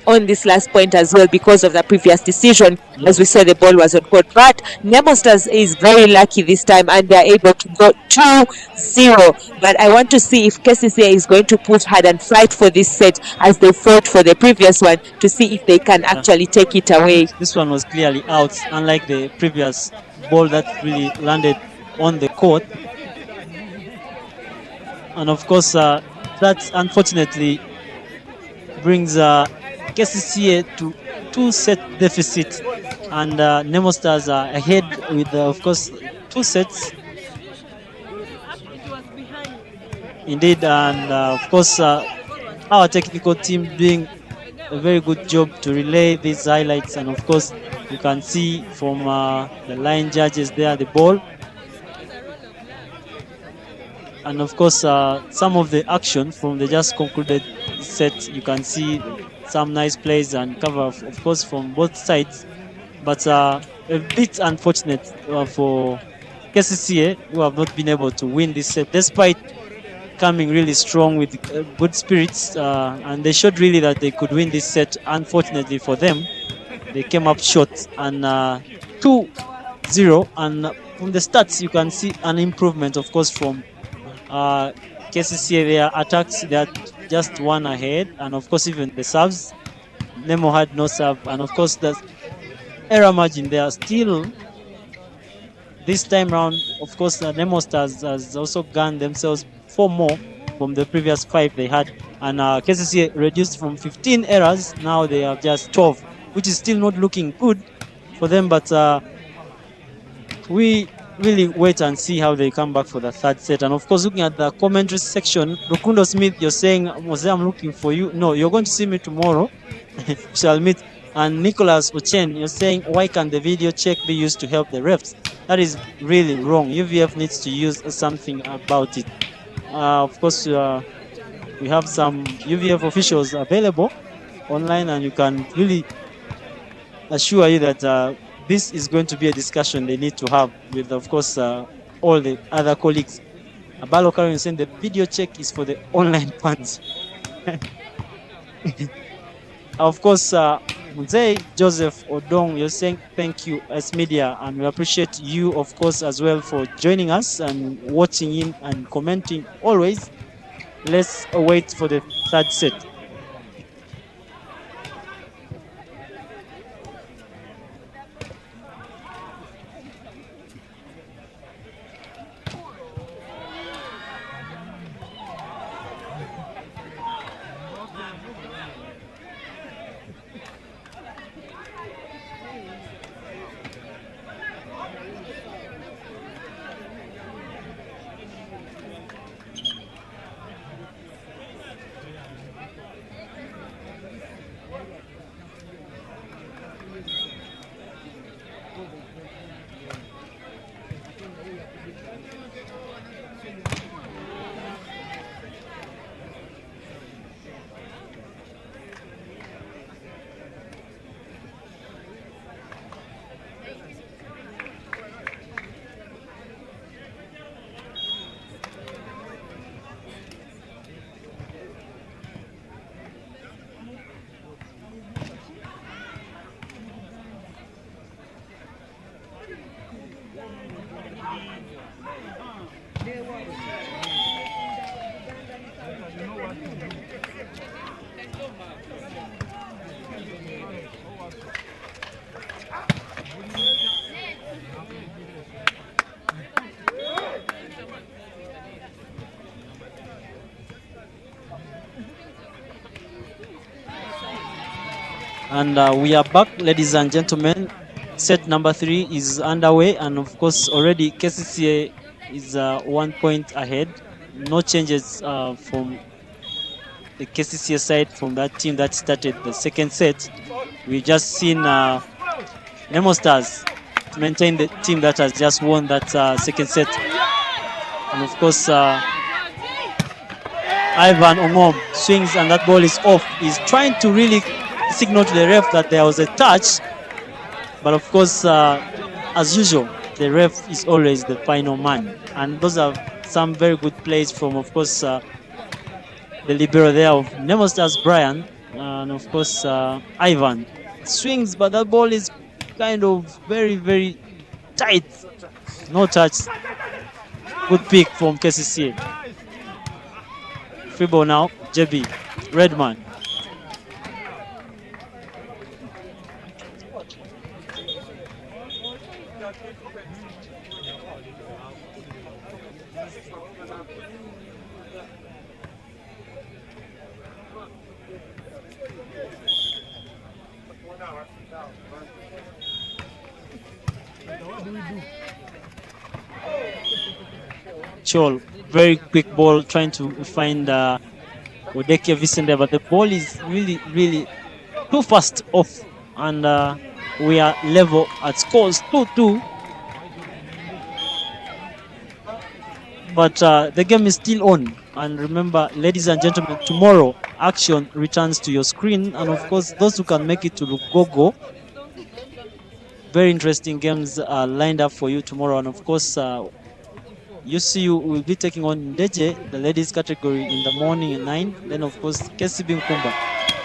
on this last point as well because of the previous decision. Yes. As we saw, the ball was on court. But Nemo Stars is very lucky this time and they're able to go 2-0. But I want to see if Kcca is going to push hard and fight for this set as they fought for the previous one to see if they can actually take it away. This one was clearly out, unlike the previous ball that really landed on the court. And of course, that unfortunately brings Kcca to 2-set deficit, and Nemo Stars are ahead with, of course, 2 sets. Indeed, and of course, our technical team doing a very good job to relay these highlights, and of course you can see from the line judges there the ball, and of course some of the action from the just concluded set. You can see some nice plays and cover of course from both sides, but a bit unfortunate for Kcca, who have not been able to win this set despite coming really strong with good spirits, and they showed really that they could win this set. Unfortunately for them, they came up short, and 2-0. And from the stats you can see an improvement, of course, from Kcca. Their attacks, they are just 1 ahead, and of course even the serves, Nemo had no serve, and of course the error margin, they are still this time round. Of course Nemo Stars has also gained themselves 4 more from the previous 5 they had, and Kcca reduced from 15 errors. Now they have just 12, which is still not looking good for them, but we really wait and see how they come back for the 3rd set. And of course, looking at the commentary section, Rukundo Smith, you're saying, Mose, I'm looking for you. No, you're going to see me tomorrow. We shall meet. And Nicholas Ochen, you're saying, why can't the video check be used to help the refs? That is really wrong. UVF needs to use something about it. Of course, we have some UVF officials available online, and you can really assure you that this is going to be a discussion they need to have with, of course, all the other colleagues. Abalo Karen is saying the video check is for the online fans. Of course, Mzee Joseph Odong, you're saying thank you as media, and we appreciate you, of course, as well for joining us and watching in and commenting always. Let's wait for the 3rd set. And we are back, ladies and gentlemen. Set number 3 is underway, and of course, already Kcca is 1 point ahead. No changes from the Kcca side from that team that started the second set. We've just seen Nemo Stars maintain the team that has just won that second set. And of course, Ivan Ongom swings and that ball is off. He's trying to really signal to the ref that there was a touch. But of course, as usual, the ref is always the final man. And those are some very good plays from, of course, the libero there of Nemo Stars, Brian. And of course, Ivan swings, but that ball is kind of very, very tight. No touch. Good pick from Kcca. Free ball now. JB. Redman. Chol, very quick ball trying to find Odeke Vicente, but the ball is really, really too fast off, and we are level at scores 2-2. But the game is still on, and remember, ladies and gentlemen, tomorrow action returns to your screen, and of course, those who can make it to Lugogo, very interesting games are lined up for you tomorrow, and of course, UCU will be taking on Ndeje, the ladies category, in the morning at 9. Then, of course, KCB Nkumba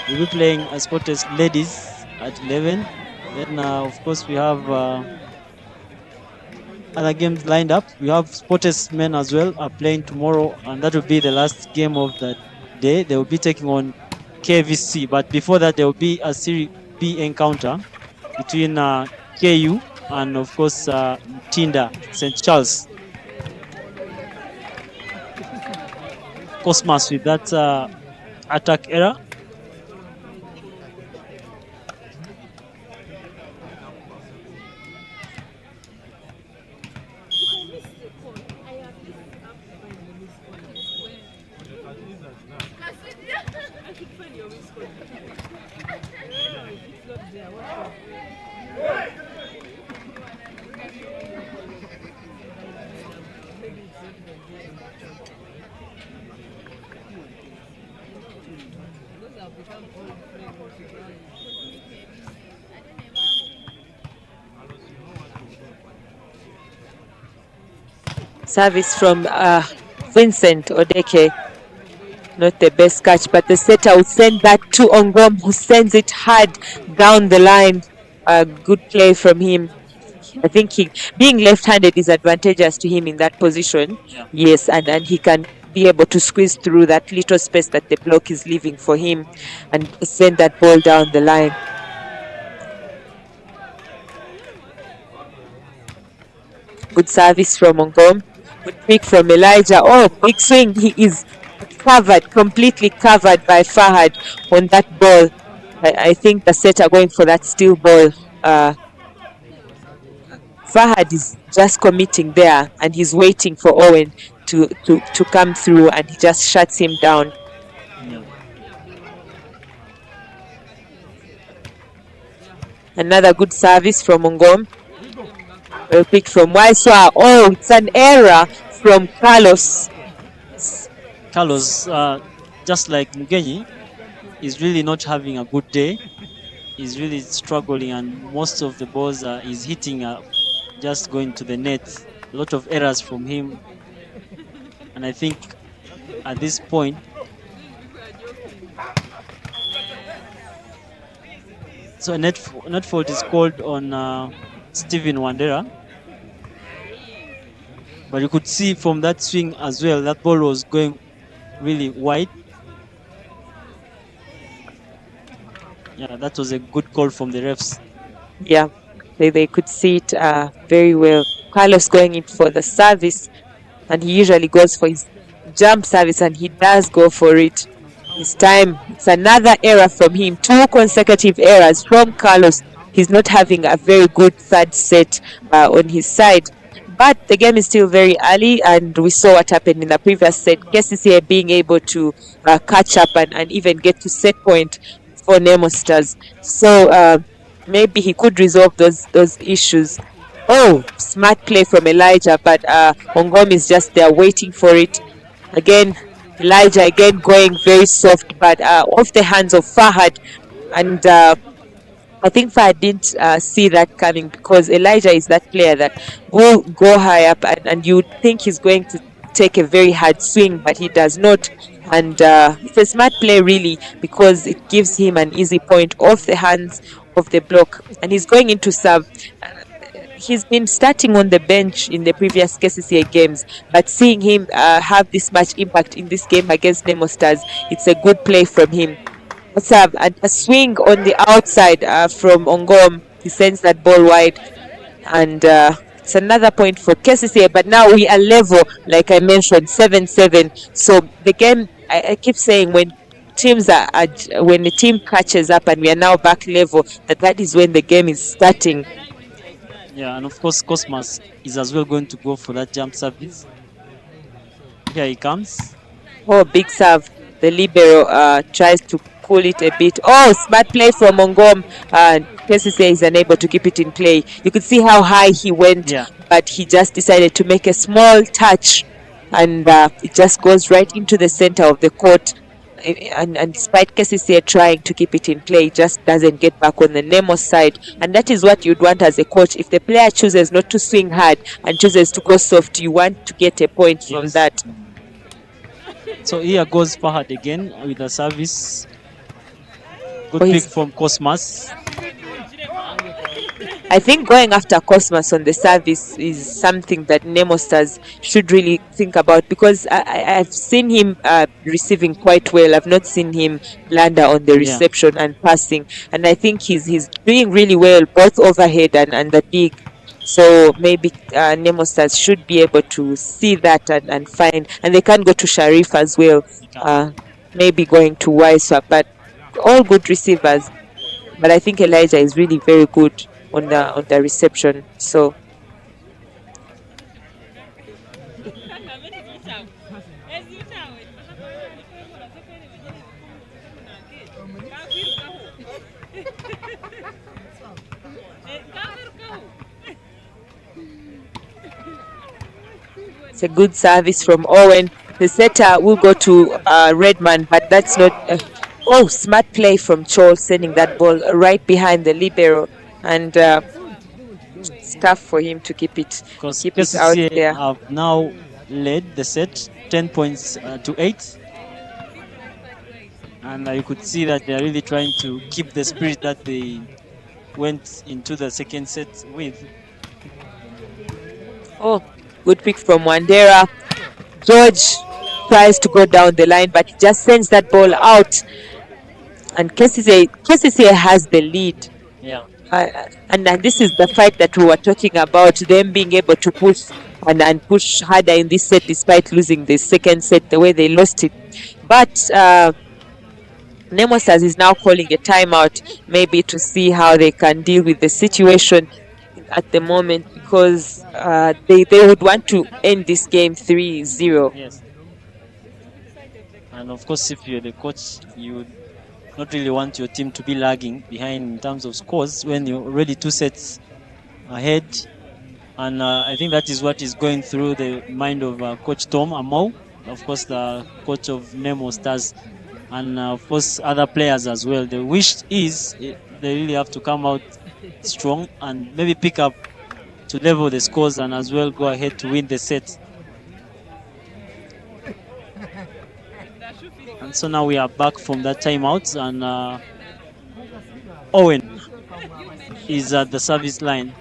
will be playing as Sporters ladies at 11. Then, of course, we have other games lined up. We have Sporters men as well are playing tomorrow, and that will be the last game of the day. They will be taking on KVC. But before that, there will be a Serie B encounter between KU and, of course, Tinda, St. Charles. Cosmas with that attack error. Service from Vincent Odeke. Not the best catch, but the setter will send that to Ongom, who sends it hard down the line. A good play from him. I think being left-handed is advantageous to him in that position. Yeah. Yes, and he can be able to squeeze through that little space that the block is leaving for him and send that ball down the line. Good service from Ongom. Good pick from Elijah. Oh, big swing. He is covered, completely covered by Fahad on that ball. I think the setter going for that steal ball. Fahad is just committing there, and he's waiting for Owen to come through, and he just shuts him down. Yeah. Another good service from Ongom. A pick from Waiswa. Oh, it's an error from Carlos. Carlos, just like Mugenyi, is really not having a good day. He's really struggling, and most of the balls he's hitting just going to the net. A lot of errors from him, and I think at this point, so a net fault is called on Steven Wandera. But you could see from that swing as well, that ball was going really wide. Yeah, that was a good call from the refs. Yeah, they could see it very well. Carlos going in for the service, and he usually goes for his jump service, and he does go for it. This time, it's another error from him. 2 consecutive errors from Carlos. He's not having a very good third set on his side. But the game is still very early, and we saw what happened in the previous set. Kcca being able to catch up and even get to set point for Nemo Stars. So maybe he could resolve those issues. Oh, smart play from Elijah, but Ongom is just there waiting for it. Again, Elijah again going very soft, but off the hands of Fahad. And I think Fahad didn't see that coming, because Elijah is that player that will go high up, and you think he's going to take a very hard swing, but he does not. And it's a smart play really, because it gives him an easy point off the hands of the block, and he's going into serve. He's been starting on the bench in the previous Kcca games, but seeing him have this much impact in this game against Nemo Stars, it's a good play from him. Let's have a swing on the outside from Ongom. He sends that ball wide, and it's another point for Kcca. But now we are level, like I mentioned, 7-7. So the game, I keep saying, when teams when the team catches up and we are now back level, that is when the game is starting. Yeah, and of course Cosmas is as well going to go for that jump service. Here he comes. Oh, big serve. The libero tries to pull it a bit. Oh, smart play from Ongom. Kcca is unable to keep it in play. You could see how high he went, Yeah. but he just decided to make a small touch, and it just goes right into the center of the court. And despite Kcca trying to keep it in play, it just doesn't get back on the Nemo side. And that is what you'd want as a coach. If the player chooses not to swing hard and chooses to go soft, you want to get a point from that. So here goes Fahad again with a service. Good Oh, pick from Cosmas. I think going after Cosmas on the service is something that Nemo Stars should really think about, because I've seen him receiving quite well. I've not seen him blunder on the reception and passing, and I think he's doing really well both overhead and the dig. So maybe Nemo Stars should be able to see that and find, and they can go to Sharif as well. Maybe going to Waiswa, but all good receivers. But I think Elijah is really very good on the reception. So it's a good service from Owen. The setter will go to Redman, but that's not. Oh, smart play from Chol, sending that ball right behind the libero, and it's tough for him to keep it out there. Have now led the set 10 points to 8, and you could see that they are really trying to keep the spirit that they went into the second set with. Oh, good pick from Wandera. George tries to go down the line, but he just sends that ball out. And Kcca has the lead. Yeah. And this is the fight that we were talking about, them being able to push and push harder in this set despite losing the second set the way they lost it. But Nemo Stars is now calling a timeout, maybe to see how they can deal with the situation at the moment, because they would want to end this game 3-0. Yes. And of course, if you're the coach, you would not really want your team to be lagging behind in terms of scores when you're already 2 sets ahead. And I think that is what is going through the mind of Coach Tom Amau, of course the coach of Nemo Stars, and of course other players as well. The wish is they really have to come out strong and maybe pick up to level the scores and as well go ahead to win the set. And so now we are back from that timeout, and Owen is at the service line.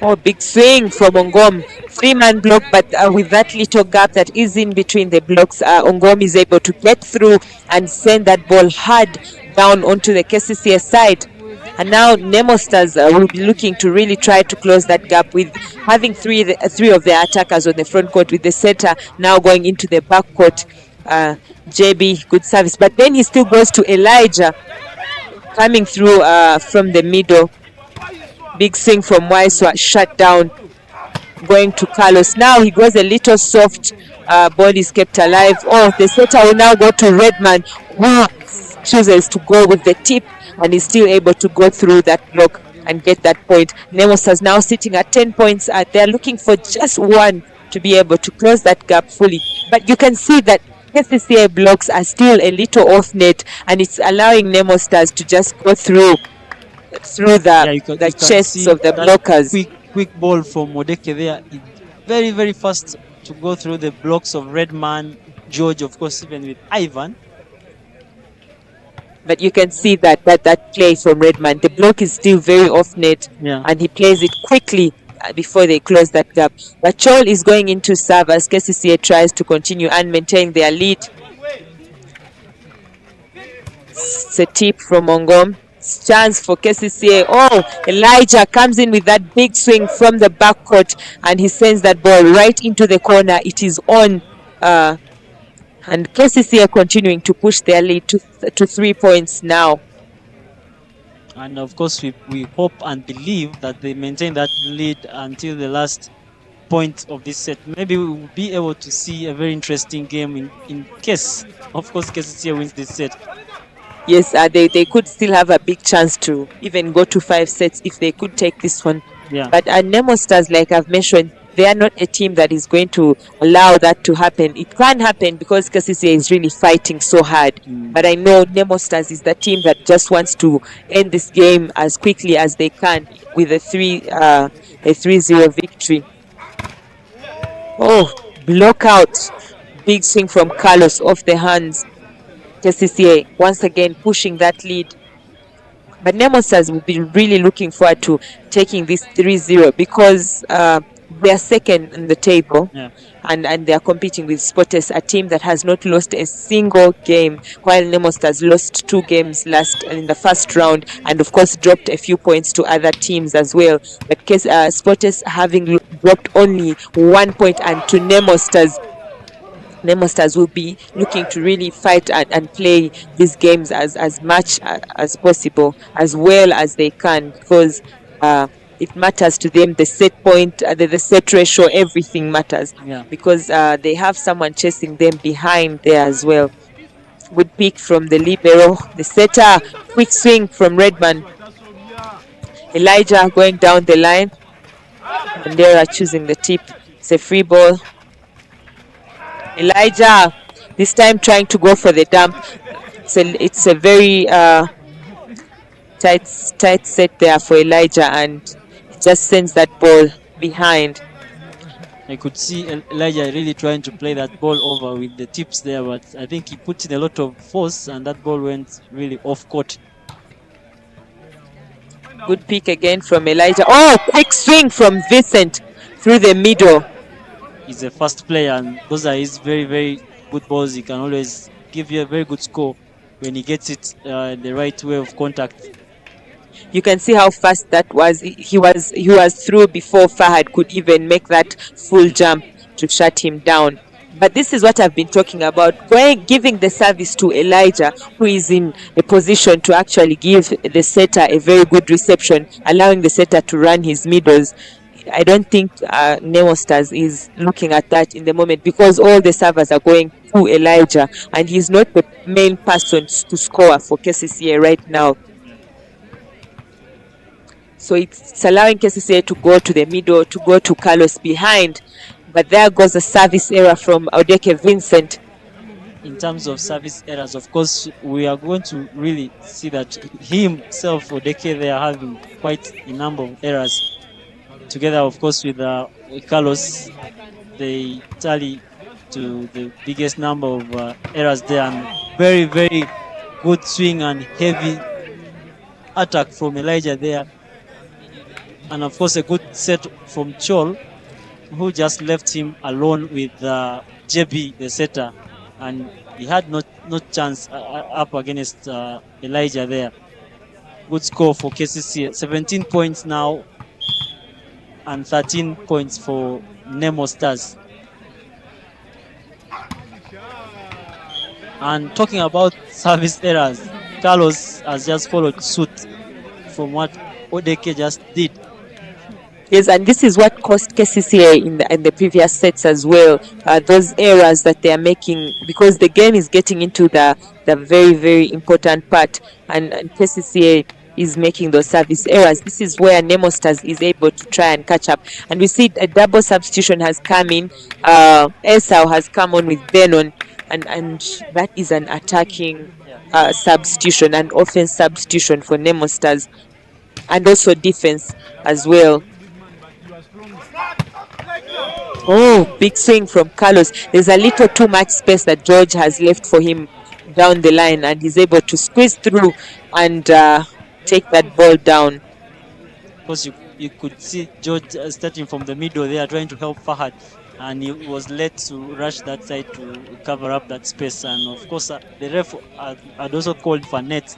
Oh, big swing from Ongom. 3-man block, but with that little gap that is in between the blocks, Ongom is able to get through and send that ball hard down onto the Kcca side. And now Nemo Stars will be looking to really try to close that gap with having three of their attackers on the front court, with the setter now going into the back court. JB, good service. But then he still goes to Elijah coming through from the middle. Big swing from Waiswa, shut down. Going to Carlos. Now he goes a little soft. Ball is kept alive. Oh, the setter will now go to Redman, who chooses to go with the tip and is still able to go through that block and get that point. Nemo Stars now sitting at 10 points. They're looking for just one to be able to close that gap fully. But you can see that Kcca blocks are still a little off net, and it's allowing Nemo Stars to just go through the chests of the blockers. Quick ball from Odeke there. Very, very fast to go through the blocks of Redman, George, of course, even with Ivan. But you can see that play from Redman, the block is still very off net, and he plays it quickly before they close that gap. But Chol is going into serve as Kcca tries to continue and maintain their lead. It's a tip from Ongom. Chance for Kcca. Oh, Elijah comes in with that big swing from the backcourt, and he sends that ball right into the corner. It is on, and Kcca continuing to push their lead to 3 points now. And of course, we hope and believe that they maintain that lead until the last point of this set. Maybe we will be able to see a very interesting game in case, of course, Kcca wins this set. Yes, they could still have a big chance to even go to 5 sets if they could take this one. Yeah. But Nemo Stars, like I've mentioned, they are not a team that is going to allow that to happen. It can happen because Kcca is really fighting so hard. But I know Nemo Stars is the team that just wants to end this game as quickly as they can with a 3-0 victory. Oh, block out. Big swing from Carlos off the hands. Kcca once again pushing that lead. But Nemo Stars will be really looking forward to taking this 3-0 because they are second in the table, and they are competing with Sportes, a team that has not lost a single game, while Nemo Stars lost 2 games in the first round, and of course dropped a few points to other teams as well. But Sportes having dropped only 1 point, and to Nemo Stars will be looking to really fight and play these games as much as possible, as well as they can, because it matters to them. The set point, the set ratio, everything matters, because they have someone chasing them behind there as well. Good pick from the libero, the setter. Quick swing from Redman. Elijah going down the line, and they are choosing the tip. It's a free ball. Elijah this time trying to go for the dump. It's a very tight set there for Elijah, and just sends that ball behind. I could see Elijah really trying to play that ball over with the tips there, but I think he put in a lot of force and that ball went really off court. Good pick again from Elijah. Oh, quick swing from Vincent through the middle. He's a fast player, and those are his very, very good balls. He can always give you a very good score when he gets it the right way of contact. You can see how fast that was. He was through before Fahad could even make that full jump to shut him down. But this is what I've been talking about, giving the service to Elijah, who is in a position to actually give the setter a very good reception, allowing the setter to run his middles. I don't think Nemo Stars is looking at that in the moment, because all the servers are going to Elijah, and he's not the main person to score for Kcca right now. So it's allowing Kcca to go to the middle, to go to Carlos behind. But there goes a service error from Odeke Vincent. In terms of service errors, of course, we are going to really see that himself, Odeke, they are having quite a number of errors. Together, of course, with Carlos, they tally to the biggest number of errors there, and very, very good swing and heavy attack from Elijah there. And of course, a good set from Chol, who just left him alone with JB, the setter, and he had no chance up against Elijah there. Good score for Kcca, 17 points now and 13 points for Nemo Stars. And talking about service errors, Carlos has just followed suit from what Odeke just did. Yes, and this is what cost Kcca in the previous sets as well. Those errors that they are making, because the game is getting into the very, very important part, and Kcca is making those service errors. This is where Nemo Stars is able to try and catch up. And we see a double substitution has come in. Esau has come on with Benon, and that is an attacking substitution and offense substitution for Nemo Stars, and also defense as well. Oh, big swing from Carlos. There's a little too much space that George has left for him down the line, and he's able to squeeze through and take that ball down. Of course, you could see George starting from the middle there, trying to help Fahad, and he was led to rush that side to cover up that space. And of course, the ref had also called for net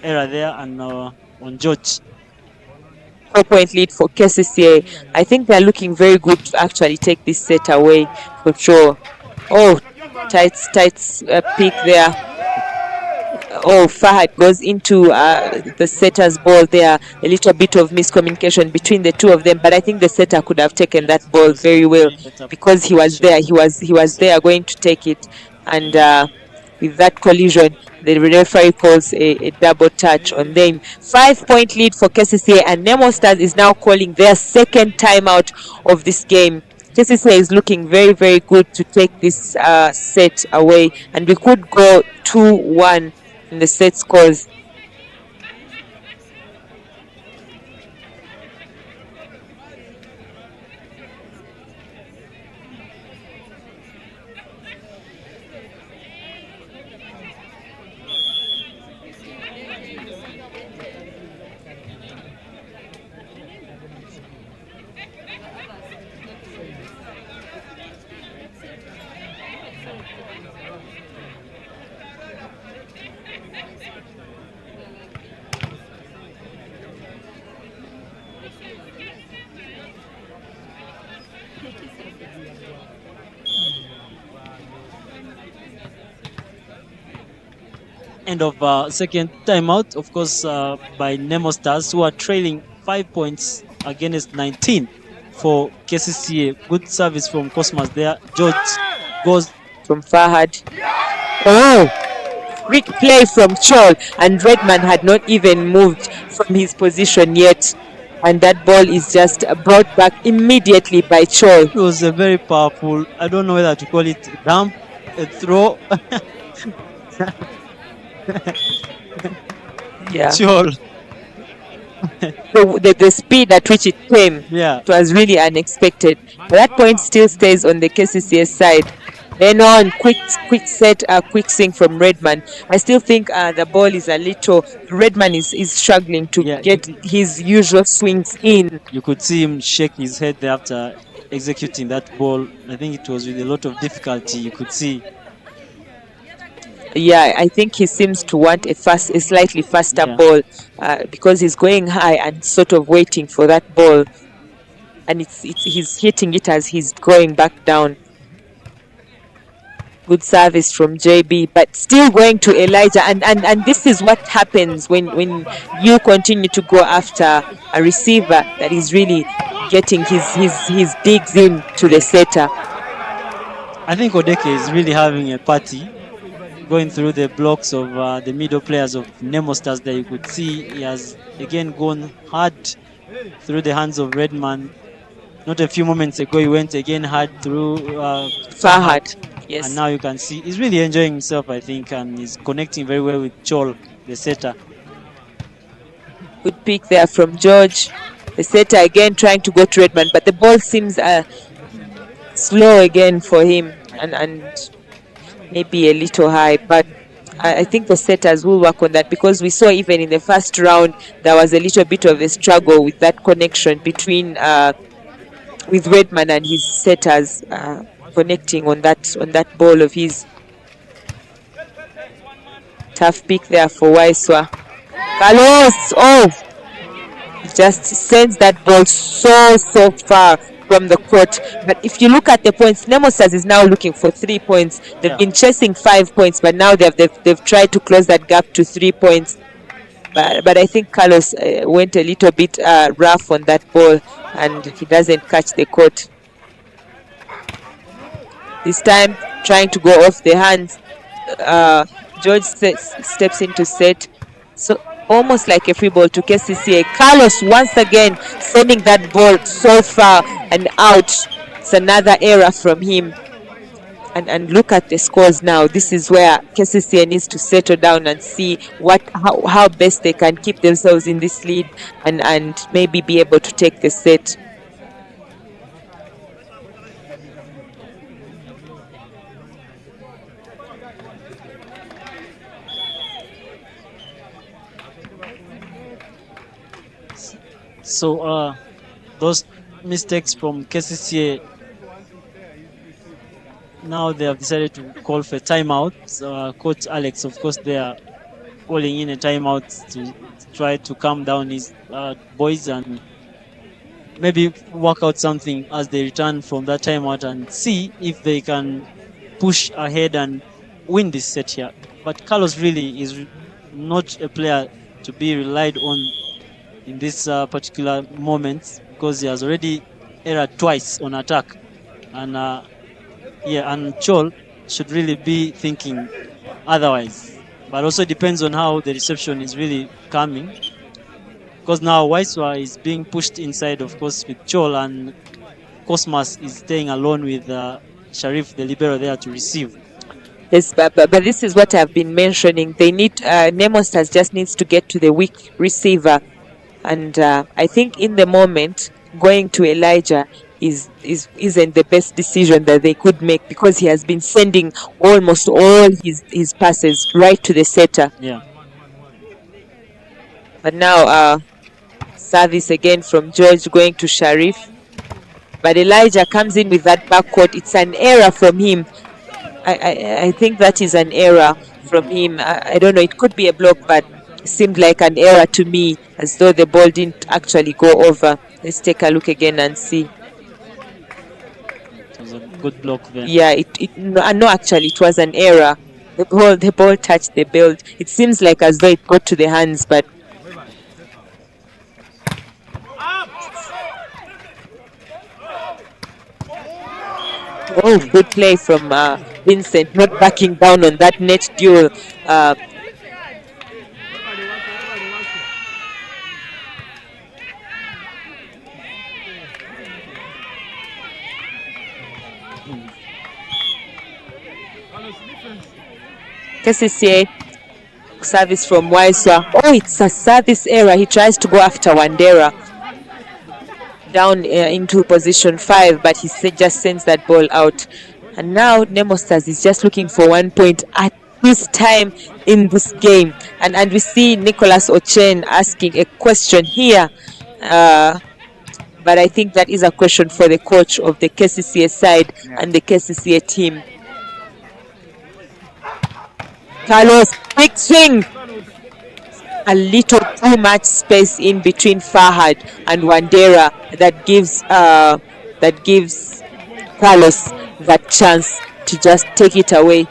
error there and on George. 4-point lead for Kcca. I think they're looking very good to actually take this set away for sure. Oh, tight pick there. Oh, Fahad goes into the setter's ball there. A little bit of miscommunication between the two of them, but I think the setter could have taken that ball very well because he was there. He was there going to take it, and with that collision, the referee calls a double touch on them. 5-point lead for Kcca, and Nemo Stars is now calling their second timeout of this game. Kcca is looking very, very good to take this set away, and we could go 2-1 in the set scores. End of second timeout, of course, by Nemo Stars, who are trailing 5 points against 19 for Kcca. Good service from Cosmos there. George goes from Fahad. Oh, quick play from Chol, and Redman had not even moved from his position yet, and that ball is just brought back immediately by Chol. It was a very powerful, I don't know whether to call it a dump, a throw. Yeah. Chol. The speed at which it came, yeah, it was really unexpected. But that point still stays on the Kcca side. Then on quick set, quick swing from Redman. I still think the ball is a little. Redman is struggling to get his usual swings in. You could see him shake his head there after executing that ball. I think it was with a lot of difficulty. You could see. Yeah, I think he seems to want a slightly faster ball because he's going high and sort of waiting for that ball, and he's hitting it as he's going back down. Good service from JB, but still going to Elijah, and this is what happens when you continue to go after a receiver that is really getting his digs in to the setter. I think Odeke is really having a party, going through the blocks of the middle players of Nemo Stars there. You could see he has again gone hard through the hands of Redman. Not a few moments ago, he went again hard through Fahad. Yes. And now you can see he's really enjoying himself, I think, and he's connecting very well with Chol, the setter. Good pick there from George. The setter again trying to go to Redman, but the ball seems slow again for him. and maybe a little high, but I think the setters will work on that, because we saw even in the first round there was a little bit of a struggle with that connection between with Redman and his setters connecting on that ball of his. Tough pick there for Waiswa. Carlos, just sends that ball so far from the court. But if you look at the points, Nemo Stars is now looking for 3 points. They've been chasing 5 points, but now they've tried to close that gap to 3 points. But I think Carlos went a little bit rough on that ball, and he doesn't catch the court. This time, trying to go off the hands. George steps into set. So almost like a free ball to Kcca. Carlos once again sending that ball so far and out. It's another error from him. And look at the scores now. This is where Kcca needs to settle down and see how best they can keep themselves in this lead and maybe be able to take the set. So those mistakes from Kcca, now they have decided to call for a timeout. So, Coach Alex, of course, they are calling in a timeout to try to calm down his boys and maybe work out something as they return from that timeout and see if they can push ahead and win this set here. But Carlos really is not a player to be relied on in this particular moment, because he has already erred twice on attack, and and Chol should really be thinking otherwise. But also depends on how the reception is really coming, because now Waiswa is being pushed inside, of course, with Chol, and Cosmas is staying alone with Sharif, the libero, there to receive. Yes, but this is what I've been mentioning. They need Nemo Stars just needs to get to the weak receiver. And I think in the moment, going to Elijah isn't the best decision that they could make, because he has been sending almost all his passes right to the setter. Yeah. But now service again from George going to Sharif. But Elijah comes in with that backcourt. It's an error from him. I think that is an error from him. I don't know, it could be a block, but it seemed like an error to me, as though the ball didn't actually go over. Let's take a look again and see. It was a good block there. Yeah, no, actually, it was an error. The ball touched the belt. It seems like as though it got to the hands, but good play from Vincent, not backing down on that net duel. Kcca service from Waiswa. It's a service error. He tries to go after Wandera down into position 5, but he just sends that ball out. And now Nemo Stars is just looking for 1 point at this time in this game. And we see Nicholas Ochen asking a question here. But I think that is a question for the coach of the Kcca side and the Kcca team. Carlos, big swing. A little too much space in between Fahad and Wandera that gives Carlos that chance to just take it away.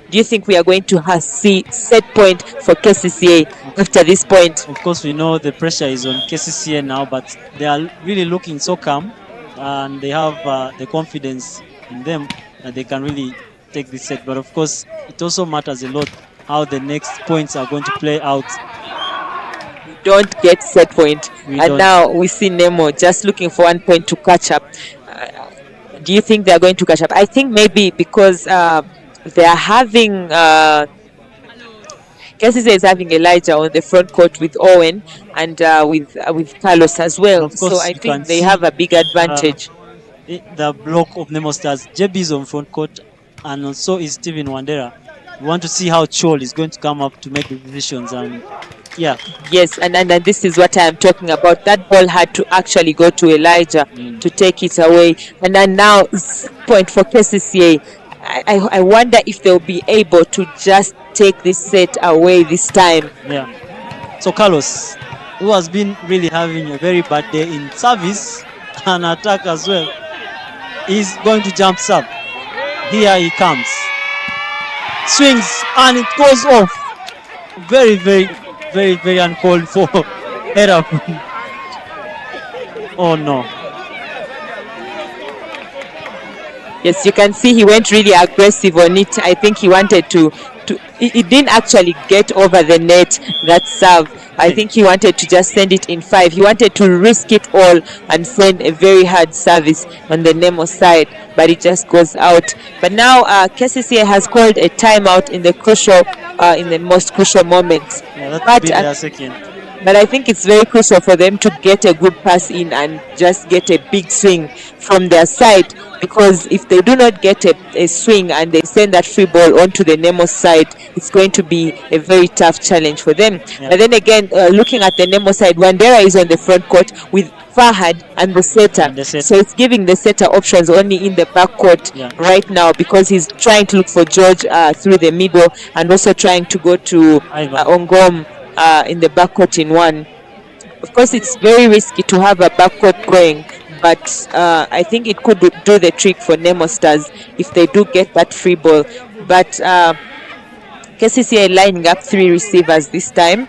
Do you think we are going to see set point for Kcca after this point? Of course, we know the pressure is on Kcca now, but they are really looking so calm, and they have the confidence in them that they can really take this set. But of course, it also matters a lot how the next points are going to play out. We don't get set point. Now we see Nemo just looking for 1 point to catch up. Do you think they're going to catch up? I think maybe because they are having Kcca is having Elijah on the front court with Owen and with Carlos as well. So I think they have a big advantage. the block of Nemo Stars. JB is on front court, and so is Steven Wandera. We want to see how Chol is going to come up to make the decisions. And yeah, Yes, and this is what I am talking about. That ball had to actually go to Elijah to take it away. And then now, point for KCCA. I wonder if they'll be able to just take this set away this time. yeah. So Carlos, who has been really having a very bad day in service and attack as well, is going to jump sub. Here he comes. Swings and it goes off. Very, very, very, very uncalled for error. Oh no. Yes, you can see he went really aggressive on it. I think he wanted to it didn't actually get over the net, that serve. I think he wanted to just send it in 5. He wanted to risk it all and send a very hard service on the Nemo side, but it just goes out. But now Kcca has called a timeout in the most crucial moments. Yeah, that's been their second. But I think it's very crucial for them to get a good pass in and just get a big swing from their side, because if they do not get a swing and they send that free ball onto the Nemo side, it's going to be a very tough challenge for them. Yeah. But then again, looking at the Nemo side, Wandera is on the front court with Fahad and the setter. So it's giving the setter options only in the backcourt right now, because he's trying to look for George through the middle, and also trying to go to Ongom in the backcourt in 1. Of course, it's very risky to have a backcourt going, but I think it could do the trick for Nemo Stars if they do get that free ball. But Kcca lining up 3 receivers this time.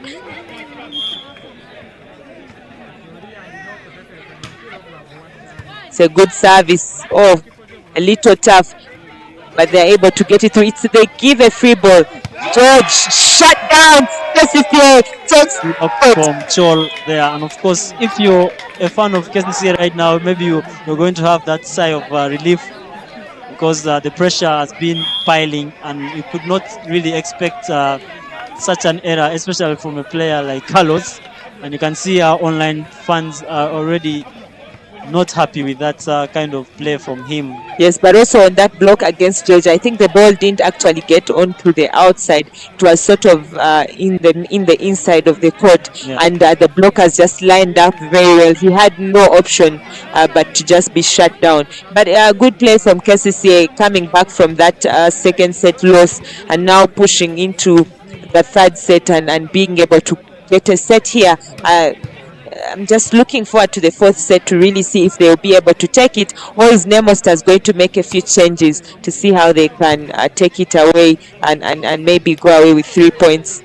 It's a good service. Oh, a little tough, but they're able to get it through. They give a free ball. George shut down. KCCA takes up from Chol there. And of course, if you're a fan of KCCA right now, maybe you're going to have that sigh of relief, because the pressure has been piling, and you could not really expect such an error, especially from a player like Carlos. And you can see our online fans are already not happy with that kind of play from him. Yes, but also on that block against George, I think the ball didn't actually get onto the outside. It was sort of in the inside of the court, and the blockers just lined up very well. He had no option but to just be shut down. But a good play from KCCA, coming back from that second set loss and now pushing into the third set and being able to get a set here. I'm just looking forward to the 4th set to really see if they'll be able to take it, or is Nemo Stars going to make a few changes to see how they can take it away and maybe go away with 3 points.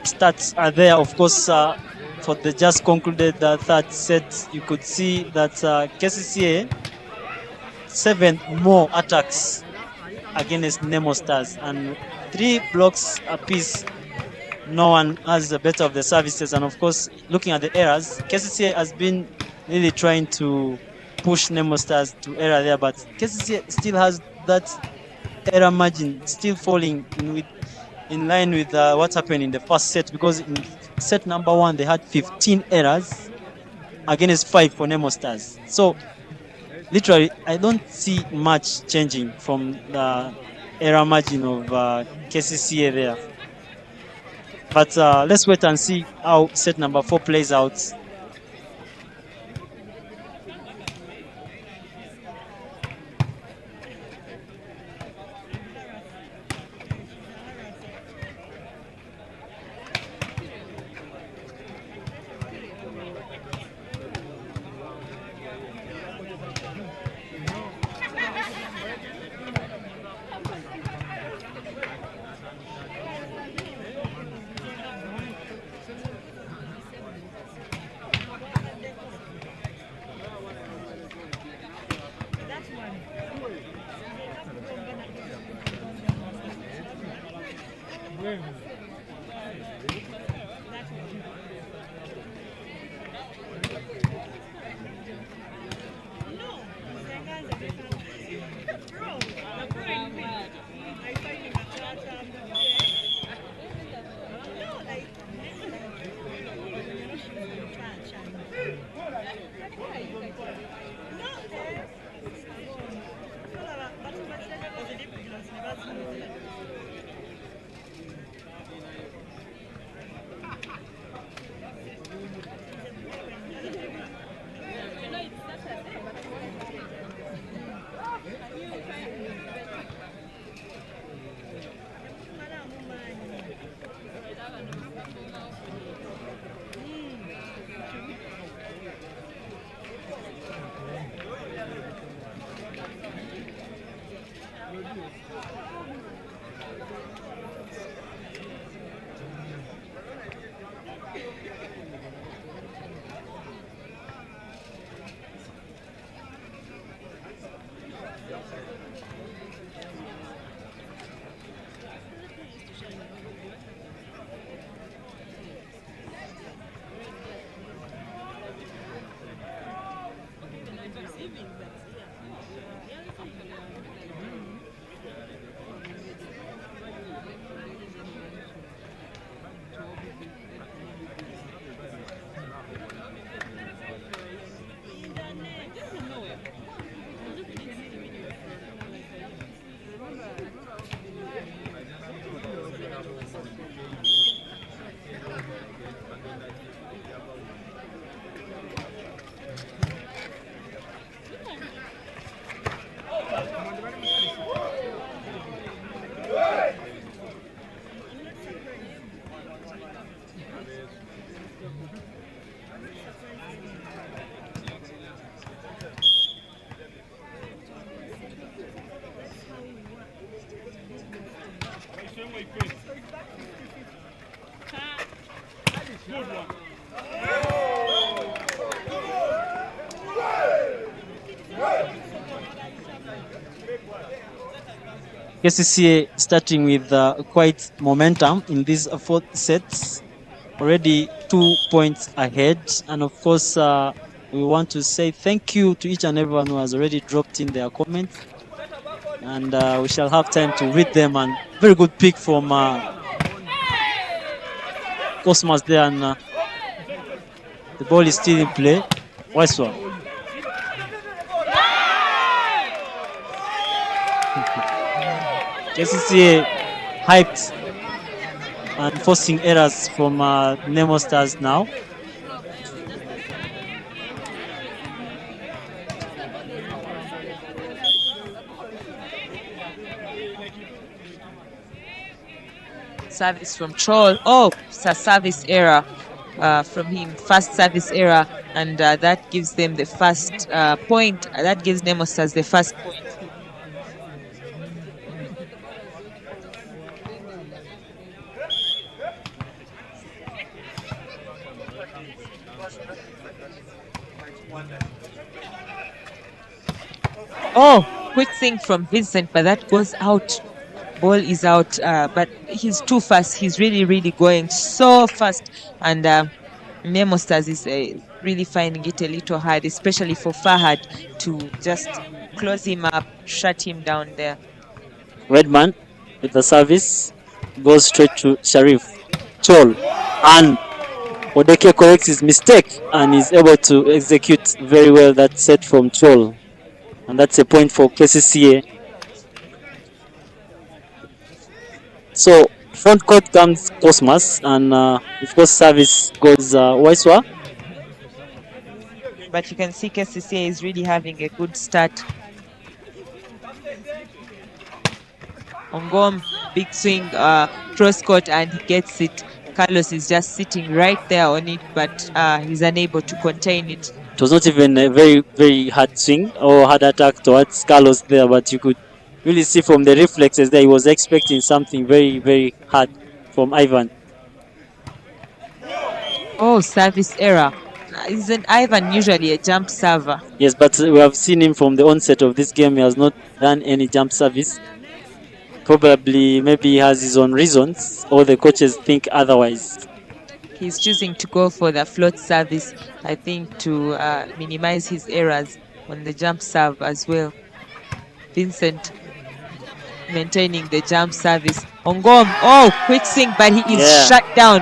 Stats are there, of course, for the just concluded 3rd set. You could see that KCCA 7 more attacks against Nemo Stars and 3 blocks apiece. No one has the better of the services, and of course, looking at the errors, KCCA has been really trying to push Nemo Stars to error there, but KCCA still has that error margin still falling in line with what happened in the first set, because in set number 1 they had 15 errors against 5 for Nemo Stars. So literally, I don't see much changing from the error margin of KCCA there. But let's wait and see how set number 4 plays out. Kcca starting with quite momentum in these fourth sets, already 2 points ahead. And of course, we want to say thank you to each and everyone who has already dropped in their comments. And we shall have time to read them. And very good pick from Cosmos there. And the ball is still in play. Nice one. Kcca hyped and forcing errors from Nemo Stars now. Service from Troll. Oh, it's a service error from him. First service error, and that gives them the first point. That gives Nemo Stars the first point. Oh, quick thing from Vincent, but that goes out. Ball is out, but he's too fast. He's really going so fast, and Nemo Stars is really finding it a little hard, especially for Fahad to just close him up, shut him down there. Redman with the service goes straight to Sharif Chol, and Odeke corrects his mistake and is able to execute very well that set from Chol, and that's a point for Kcca. So front court comes Cosmos, and of course service goes Waiswa. But you can see Kcca is really having a good start. Ongom, big swing, cross court, and he gets it. Carlos is just sitting right there on it, but he's unable to contain it. It was not even a very hard swing or hard attack towards Carlos there, but you could really see from the reflexes that he was expecting something very hard from Ivan. Oh, service error. Isn't Ivan usually a jump server? Yes, but we have seen him from the onset of this game. He has not done any jump service. Probably, maybe he has his own reasons, or the coaches think otherwise. He's choosing to go for the float service, I think, to minimize his errors on the jump serve as well. Vincent. maintaining the jump service. Ongom, oh, quick swing, but he is shut down.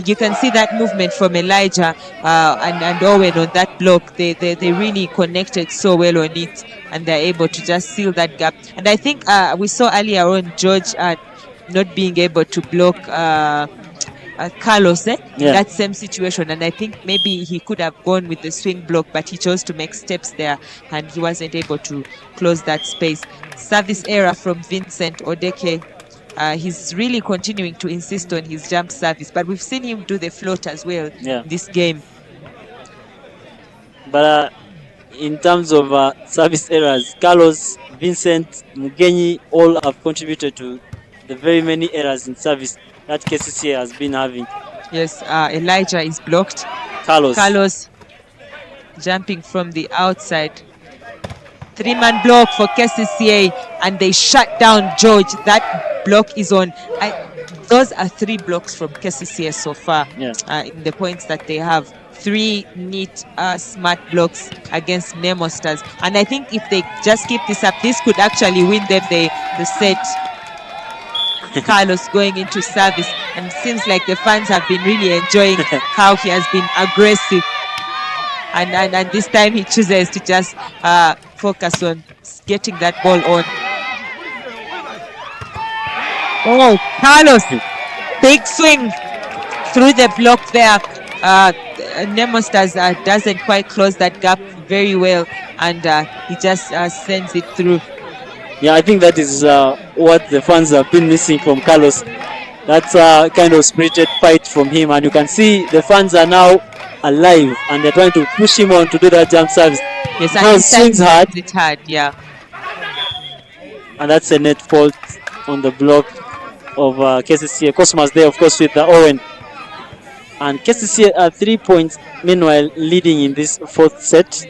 You can see that movement from Elijah and Owen on that block. They really connected so well on it, and they're able to just seal that gap. And I think we saw earlier on George not being able to block Carlos in that same situation, and I think maybe he could have gone with the swing block, but he chose to make steps there and he wasn't able to close that space. Service error from Vincent Odeke. He's really continuing to insist on his jump service, but we've seen him do the float as well this game. But in terms of service errors, Carlos, Vincent, Mugenyi all have contributed to the very many errors in service that Kcca has been having. Yes, Elijah is blocked. Carlos jumping from the outside. 3-man block for Kcca, and they shut down George. That block is on. Those are 3 blocks from Kcca so far in the points that they have. 3 neat, smart blocks against Nemo Stars. And I think if they just keep this up, this could actually win them the set. Carlos going into service, and it seems like the fans have been really enjoying how he has been aggressive. And this time he chooses to just focus on getting that ball on. Oh, Carlos, big swing through the block there. Nemo Stars doesn't quite close that gap very well, and he just sends it through. Yeah, I think that is what the fans have been missing from Carlos. That's a kind of spirited fight from him, and you can see the fans are now alive and they're trying to push him on to do that jump service. Yes, and he swings hard. It's hard, yeah. And that's a net fault on the block of Kcca. Cosmas there, of course, with the Owen. And Kcca are 3 points, meanwhile leading in this 4th set.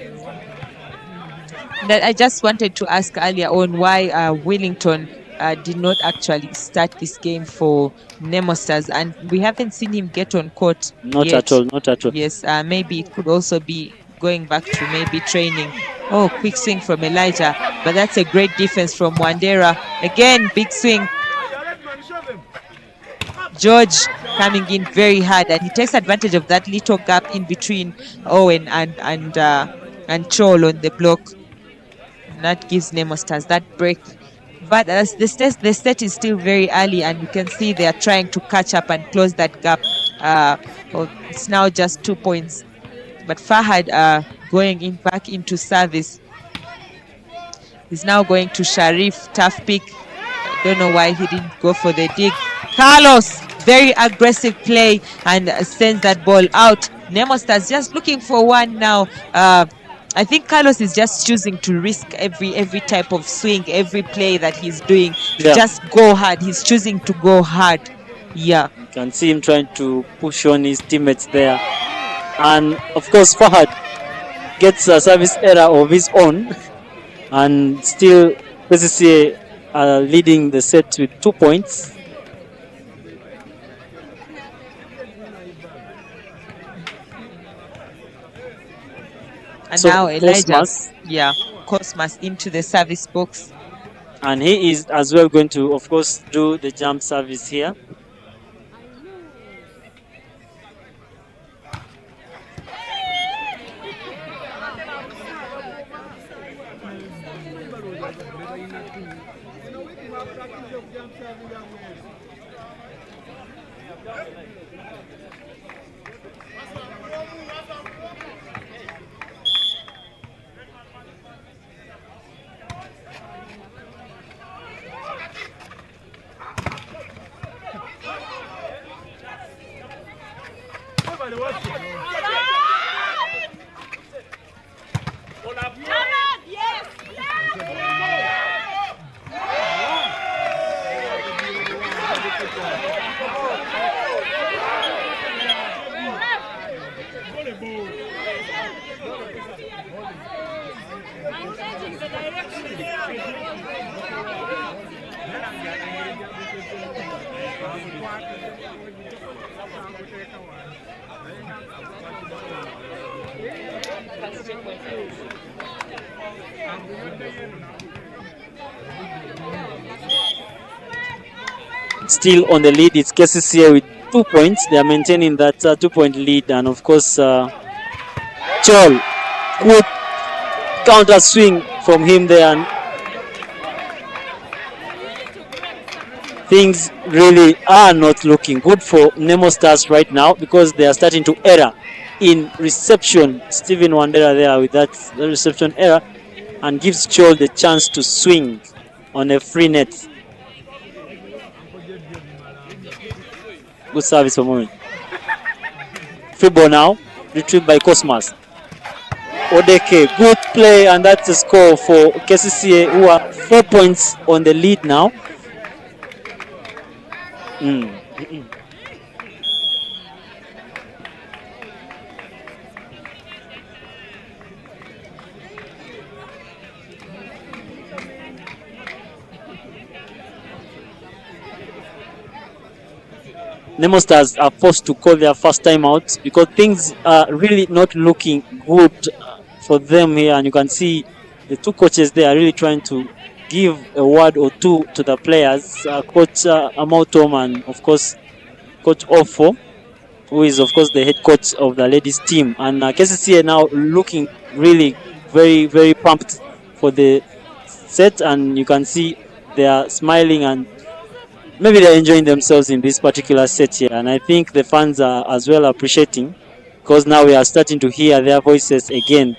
I just wanted to ask earlier on why Wellington did not actually start this game for Nemo Stars, and we haven't seen him get on court yet. Not at all. Yes, maybe it could also be going back to maybe training. Oh, quick swing from Elijah, but that's a great defense from Wandera. Again, big swing. George coming in very hard, and he takes advantage of that little gap in between Owen and Chol on the block. And that gives Nemo Stars that break. But as the set is still very early, and you can see they are trying to catch up and close that gap. It's now just 2 points. But Fahad going back into service. He's now going to Sharif. Tough pick. I don't know why he didn't go for the dig. Carlos, very aggressive play, and sends that ball out. Nemo Stars just looking for one now. I think Carlos is just choosing to risk every type of swing, every play that he's doing. Just go hard. He's choosing to go hard. Yeah. You can see him trying to push on his teammates there. And of course, Fahad gets a service error of his own. And still, Kcca leading the set with 2 points. And so now Elijah, Cosmas into the service box. And he is as well going to, of course, do the jump service here. still on the lead. It's Kcca with 2 points. They are maintaining that 2-point lead, and of course, Chol, good counter swing from him there, and things really are not looking good for Nemo Stars right now because they are starting to error in reception. Steven Wandera there with that reception error, and gives Chol the chance to swing on a free net. Good service for moment. Free ball now, retrieved by Cosmas. Odeke, good play, and that's a score for Kcca, who are 4 points on the lead now. Nemo Stars are forced to call their first time out because things are really not looking good for them here, and you can see the two coaches there are really trying to give a word or two to the players. Coach Amautom and of course Coach Ofo, who is of course the head coach of the ladies team, and Kcca now looking really very, very pumped for the set, and you can see they are smiling and maybe they're enjoying themselves in this particular set here, and I think the fans are as well appreciating because now we are starting to hear their voices again.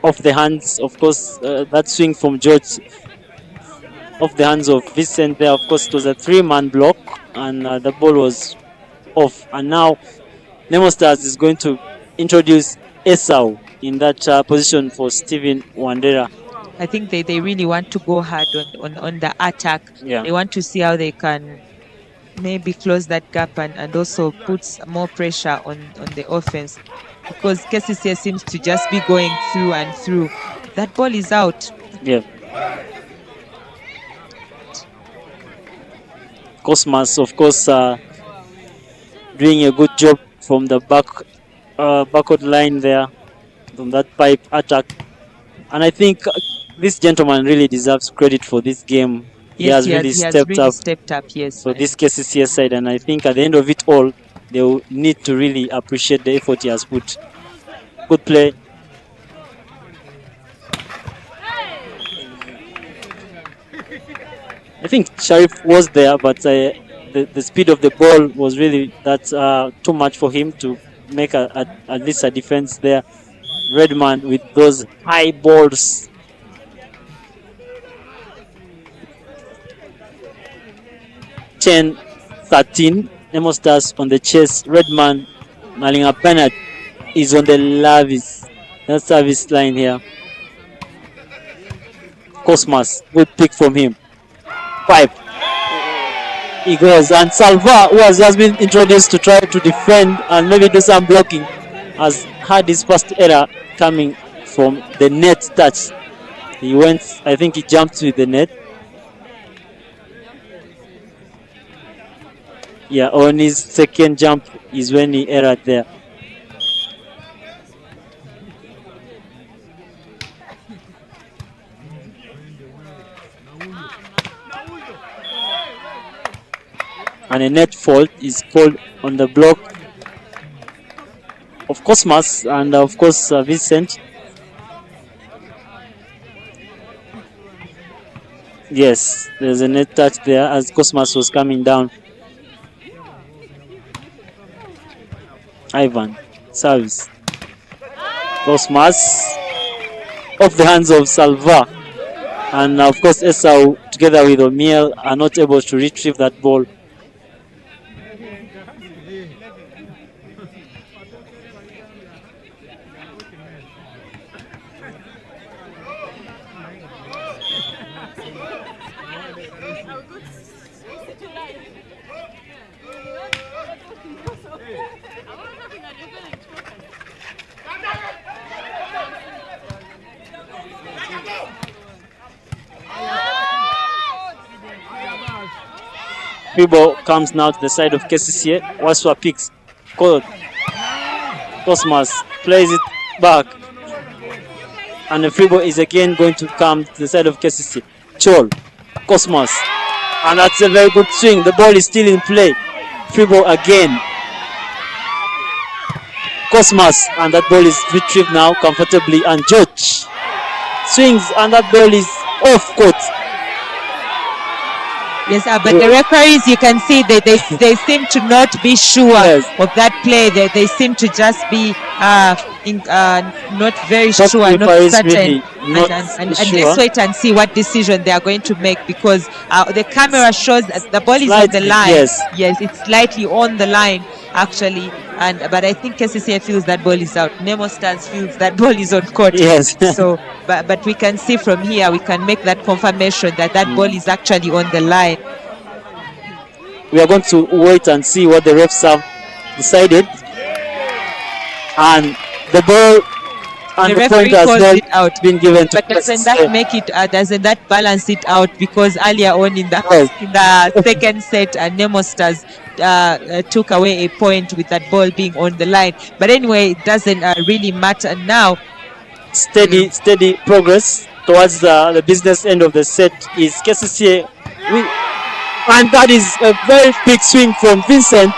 Off the hands, of course, that swing from George off the hands of Vincent there. Of course, it was a 3-man block, and the ball was off. And now Nemo Stars is going to introduce Esau in that position for Steven Wandera. I think they really want to go hard on the attack. Yeah. They want to see how they can maybe close that gap and also put more pressure on the offense, because Kcca seems to just be going through and through. That ball is out. Yeah. Cosmas, of course, doing a good job from the backward line there, from that pipe attack. And I think this gentleman really deserves credit for this game. Yes, he has really stepped up, yes. For this Kcca side, and I think at the end of it all, they will need to really appreciate the effort he has put. Good play. I think Sharif was there, but the speed of the ball was really too much for him to make at least a defense there. Redman with those high balls. Ten, 13. Nemo Stars on the chase. Redman, Malinga Bernard is on the service line here. Cosmas, good pick from him. 5. He goes, and Salva, who has just been introduced to try to defend and maybe do some blocking, has had his first error coming from the net touch. He went, I think he jumped with the net. Yeah, on his second jump is when he erred there. And a net fault is called on the block of Cosmas and of course Vincent. Yes, there's a net touch there as Cosmas was coming down. Ivan, service. Cosmas off the hands of Salva. And of course Esau together with O'Meal are not able to retrieve that ball. free ball comes now to the side of Kcca. Waswa picks. Cosmas plays it back. And the free ball is again going to come to the side of Kcca. Chol. Cosmas. And that's a very good swing. The ball is still in play. Free ball again. Cosmas. And that ball is retrieved now comfortably. And George swings and that ball is off court. Yes, but the referees, you can see that they seem to not be sure of that play. They seem to just be not very sure, not certain. And let's wait and see what decision they are going to make, because the camera shows that the ball is on the line. Yes, it's slightly on the line actually. But I think Kcca feels that ball is out. Nemo Stars feels that ball is on court. Yes. So, but we can see from here, we can make that confirmation that that ball is actually on the line. We are going to wait and see what the refs have decided. And the ball and the point has not been given to. But doesn't that make it? Doesn't that balance it out? Because earlier on in the second set, Nemo Stars took away a point with that ball being on the line. But anyway, it doesn't really matter now. Steady progress towards the business end of the set is Kcca. And that is a very big swing from Vincent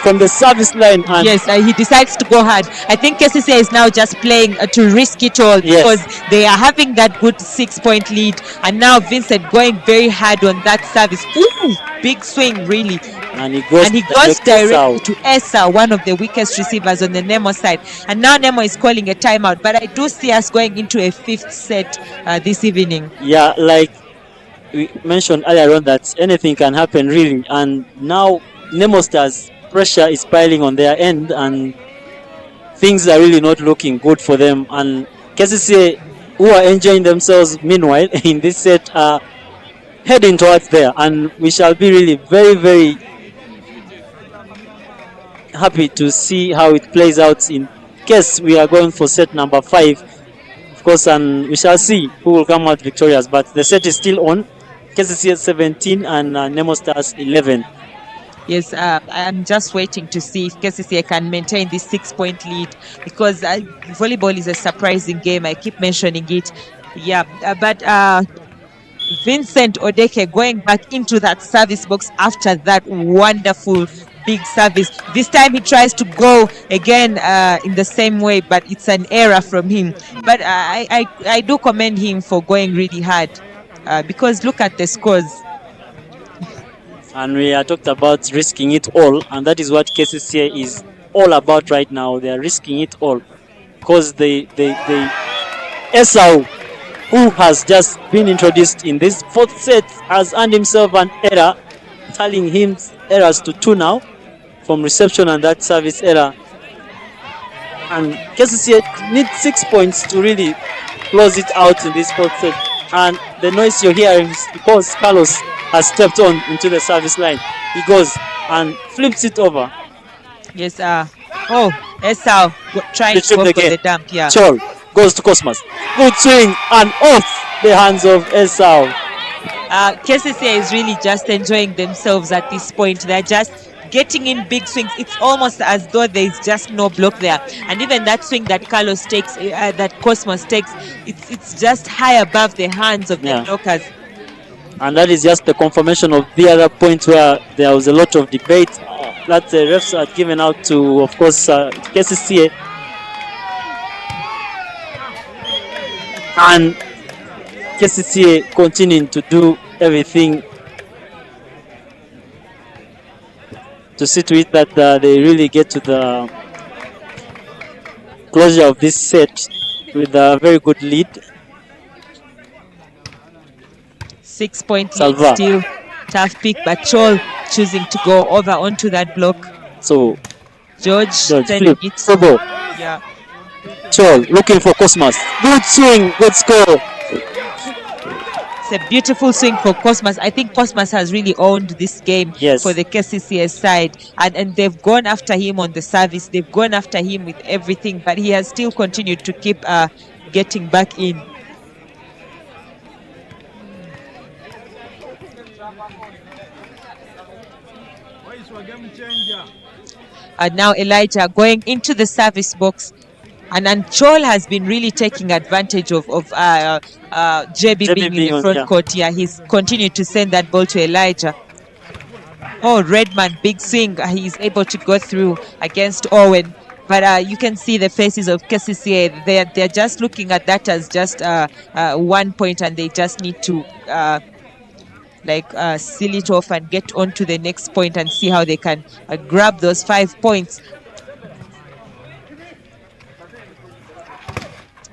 from the service line. And yes, he decides to go hard. I think Kcca is now just playing to risk it all, because they are having that good 6-point lead, and now Vincent going very hard on that service. Ooh, big swing really. And he goes directly to Esa, one of the weakest receivers on the Nemo side. And now Nemo is calling a timeout, but I do see us going into a 5th set this evening. Yeah, like we mentioned earlier on, that anything can happen really, and now Nemo Stars pressure is piling on their end and things are really not looking good for them. And Kcca, who are enjoying themselves meanwhile in this set, are heading towards there, and we shall be really very, very happy to see how it plays out in case we are going for set number 5, of course, and we shall see who will come out victorious. But the set is still on. Kcca 17 and Nemo Stars 11. Yes, I'm just waiting to see if Kcca can maintain this 6-point lead, because volleyball is a surprising game. I keep mentioning it. Yeah, but Vincent Odeke going back into that service box after that wonderful big service. This time he tries to go again in the same way, but it's an error from him. But I do commend him for going really hard, because look at the scores. And we are talked about risking it all, and that is what Kcca is all about right now. They are risking it all, because the Esau, who has just been introduced in this 4th set, has earned himself an error, tallying him errors to 2 now from reception and that service error. And Kcca needs 6 points to really close it out in this 4th set. And the noise you're hearing is because Carlos has stepped on into the service line. He goes and flips it over. Yes, Esau trying to go for the dump. Yeah. Chol goes to Cosmas. Good swing and off the hands of Esau. Kcca is really just enjoying themselves at this point. They're just getting in big swings. It's almost as though there's just no block there. And even that swing that Carlos takes, that Cosmos takes, it's just high above the hands of the blockers. And that is just the confirmation of the other point where there was a lot of debate that the refs had given out to, of course, Kcca. And Kcca continuing to do everything to see to it that they really get to the closure of this set with a very good lead. 6-point lead, still tough pick, but Chol choosing to go over onto that block. So George flip, it. Yeah. Chol looking for Cosmas. Good swing, good score. It's a beautiful swing for Cosmas. I think Cosmas has really owned this game for the Kcca side, and they've gone after him on the service. They've gone after him with everything, but he has still continued to keep getting back in. And now Elijah going into the service box. And Chol has been really taking advantage of JB being in the front court here. He's continued to send that ball to Elijah. Oh, Redman, big swing. He's able to go through against Owen. But you can see the faces of Kcca. They're just looking at that as just 1 point, and they just need to seal it off and get on to the next point and see how they can grab those 5 points.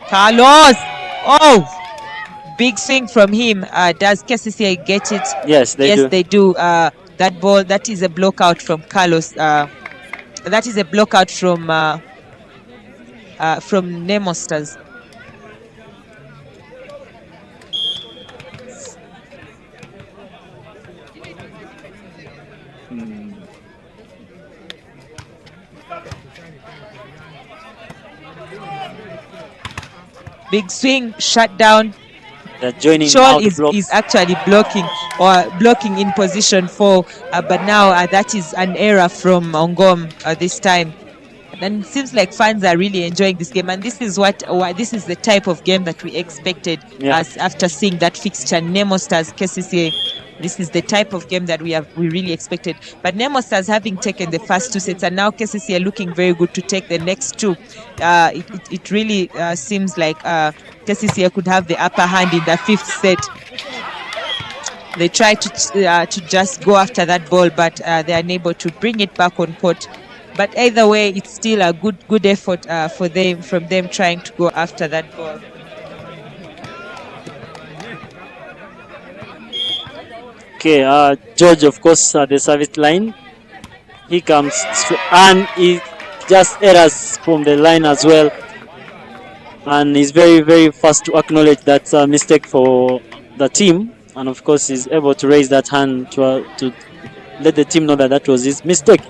Carlos! Oh! Big swing from him. Does Kcca get it? Yes, they do. That ball, that is a block out from Carlos. That is a block out from Nemo Stars. Big swing, shut down. Chol is actually blocking in position 4, but now that is an error from Ongom this time. And it seems like fans are really enjoying this game, and this is this is the type of game that we expected after seeing that fixture, Nemo Stars Kcca. This is the type of game that we really expected. But Nemo Stars having taken the first 2 sets, and now Kcca looking very good to take the next 2. It really seems like Kcca could have the upper hand in the 5th set. They try to just go after that ball, but they are unable to bring it back on court. But either way, it's still a good effort from them trying to go after that ball. Okay, George, of course, the service line. He comes and he just errors from the line as well. And he's very, very fast to acknowledge that mistake for the team. And of course, he's able to raise that hand to let the team know that was his mistake.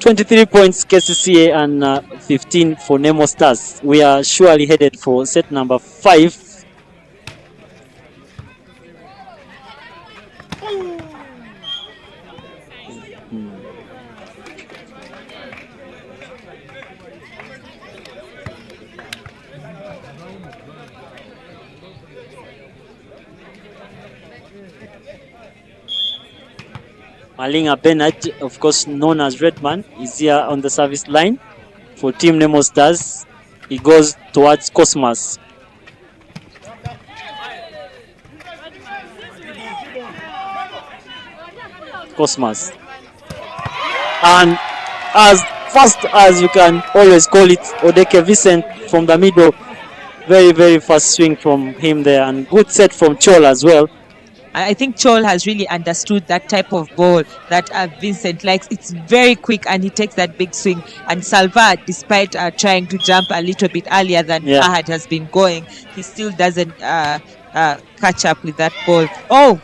23 points Kcca and 15 for Nemo Stars. We are surely headed for set number 5. Malinga Bennett, of course known as Redman, is here on the service line for Team Nemo Stars. He goes towards Cosmos. And as fast as you can always call it, Odeke Vincent from the middle. Very, very fast swing from him there, and good set from Chol as well. I think Chol has really understood that type of ball that Vincent likes. It's very quick, and he takes that big swing. And Salva, despite trying to jump a little bit earlier than Fahad has been going, he still doesn't catch up with that ball. Oh!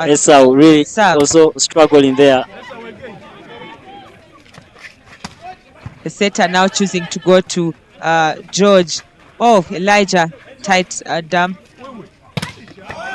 Esau really also struggling there. The setter now choosing to go to George. Oh, Elijah, tight dump.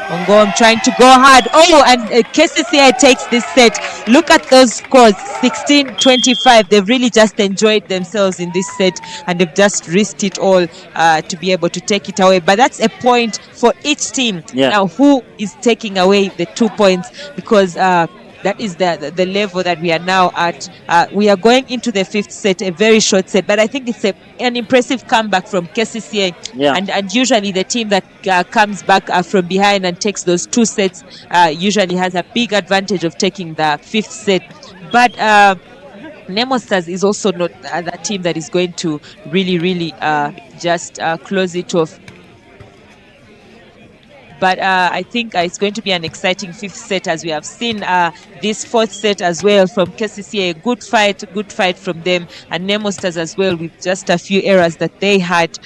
Ongom trying to go hard. Oh, and Kcca takes this set. Look at those scores, 16-25. They've really just enjoyed themselves in this set, and they've just risked it all to be able to take it away. But that's a point for each team. Now, who is taking away the 2 points? Because that is the level that we are now at. We are going into the 5th set, a very short set, but I think it's an impressive comeback from Kcca. And usually the team that comes back from behind and takes those 2 sets usually has a big advantage of taking the 5th set. But Nemo Stars is also not the team that is going to really just close it off. But I think it's going to be an exciting 5th set, as we have seen this 4th set as well from Kcca. Good fight from them, and Nemo Stars as well, with just a few errors that they had.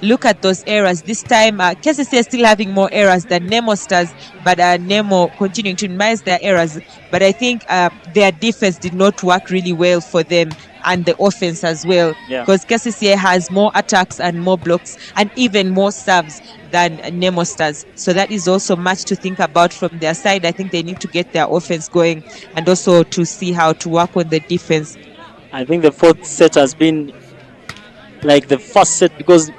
Look at those errors. This time, Kcca still having more errors than Nemo Stars, but Nemo continuing to minimize their errors. But I think their defense did not work really well for them. and the offense as well. Yeah. Because Kcca has more attacks and more blocks and even more serves than Nemo Stars. So that is also much to think about from their side. I think they need to get their offense going and also to see how to work on the defense. I think the fourth set has been like the first set, because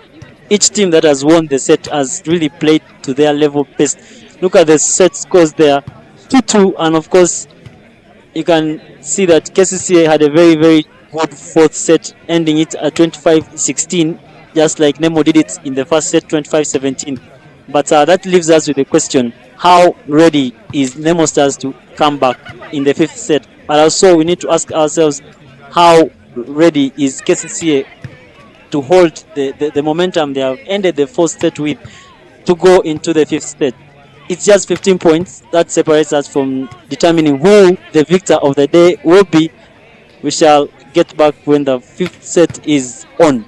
each team that has won the set has really played to their level best. Look at the set scores there, 2-2, and of course you can see that Kcca had a very, very good fourth set, ending it at 25-16, just like Nemo did it in the first set, 25-17. But that leaves us with the question: how ready is Nemo Stars to come back in the fifth set? But also we need to ask ourselves, how ready is Kcca to hold the momentum they have ended the fourth set with to go into the fifth set? It's just 15 points that separates us from determining who the victor of the day will be. We shall get back when the fifth set is on.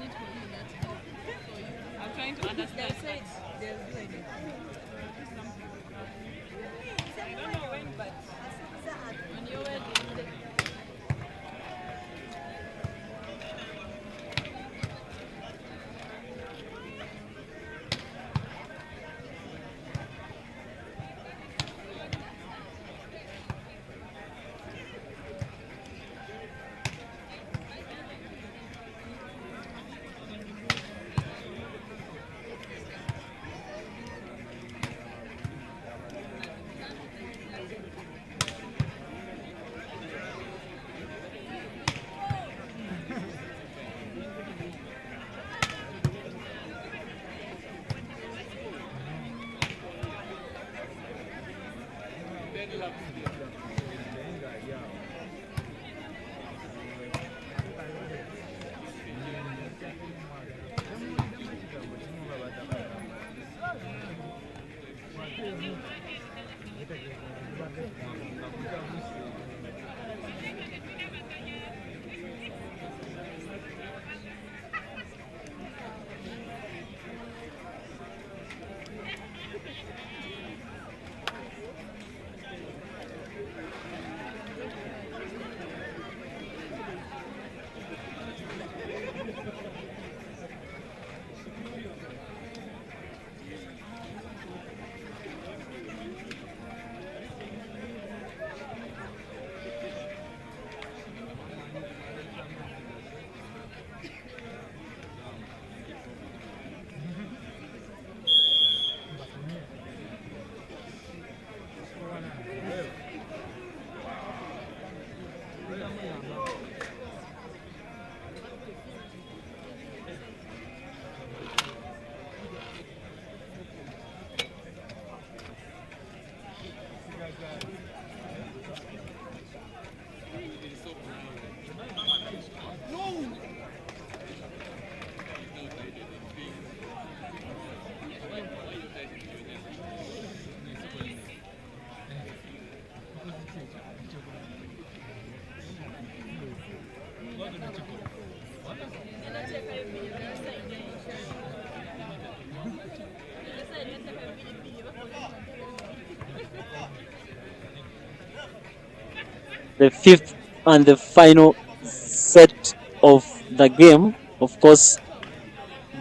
The fifth and the final set of the game. Of course,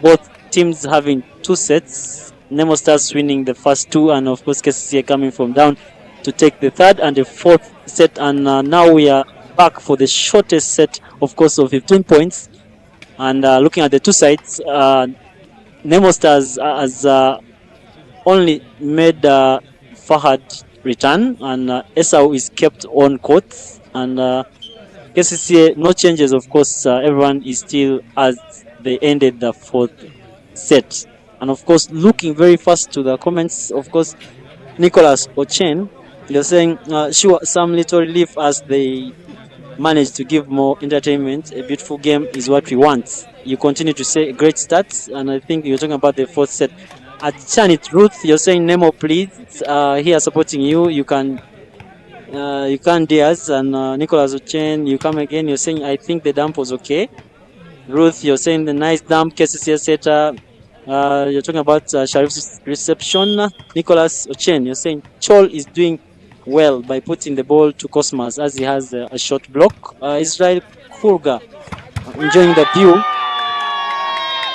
both teams having two sets. Nemo Stars winning the first two, and of course Kcca coming from down to take the third and the fourth set. And now we are back for the shortest set, of course, of 15 points. And looking at the two sides, Nemo Stars has only made Fahad return, and Esau is kept on court, and Kcca no changes. Of course, everyone is still as they ended the fourth set. And of course, looking very fast to the comments, of course, Nicholas Ochen, you're saying sure, some little relief as they managed to give more entertainment. A beautiful game is what we want. You continue to say great stats, and I think you're talking about the fourth set. At Chanit Ruth, you're saying Nemo, please. Here supporting you. You can Diaz, and Nicholas Ochen, you come again. You're saying I think the dump was okay. Ruth, you're saying the nice dump. Kcca setter. You're talking about Sharif's reception. Nicholas Ochen, you're saying Chol is doing well by putting the ball to Cosmas as he has a short block. Israel Kurga, enjoying the view.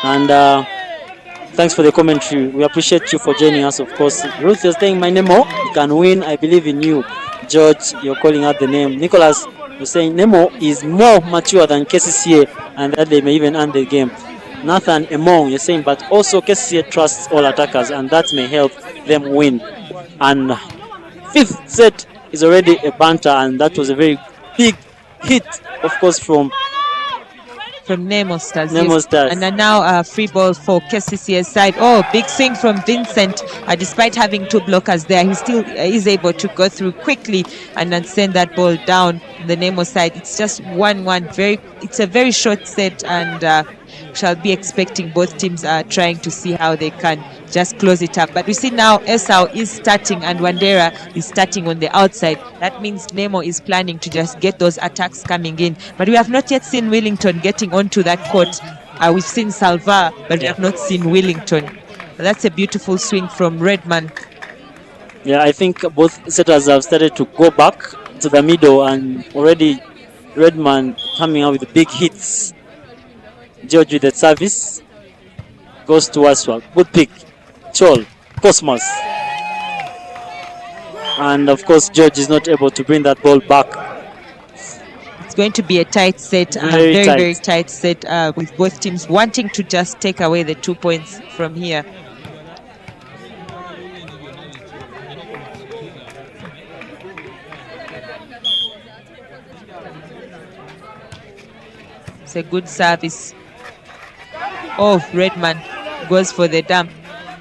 And thanks for the commentary. We appreciate you for joining us, of course. Ruth, you're saying, my Nemo, you can win. I believe in you. George, you're calling out the name. Nicholas, you're saying Nemo is more mature than Kcca and that they may even end the game. Nathan Emong, you're saying, but also Kcca trusts all attackers and that may help them win. And fifth set is already a banter, and that was a very big hit, of course, from Nemo Stars. Nemo Stars. And then now a free ball for Kcca's side. Oh, big swing from Vincent. Despite having two blockers there, he still is able to go through quickly and then send that ball down the Nemo side. It's just 1-1. It's a very short set, and shall be expecting both teams trying to see how they can just close it up. But we see now Esau is starting and Wandera is starting on the outside. That means Nemo is planning to just get those attacks coming in. But we have not yet seen Wellington getting onto that court. We've seen Salva, but we have not seen Wellington. That's a beautiful swing from Redman. Yeah, I think both setters have started to go back to the middle, and already Redman coming out with big hits. George with the service goes to Aswa. Good pick. Chol, Cosmos. And of course, George is not able to bring that ball back. It's going to be a tight set, very tight set, with both teams wanting to just take away the 2 points from here. It's a good service. Oh, Redman goes for the dump.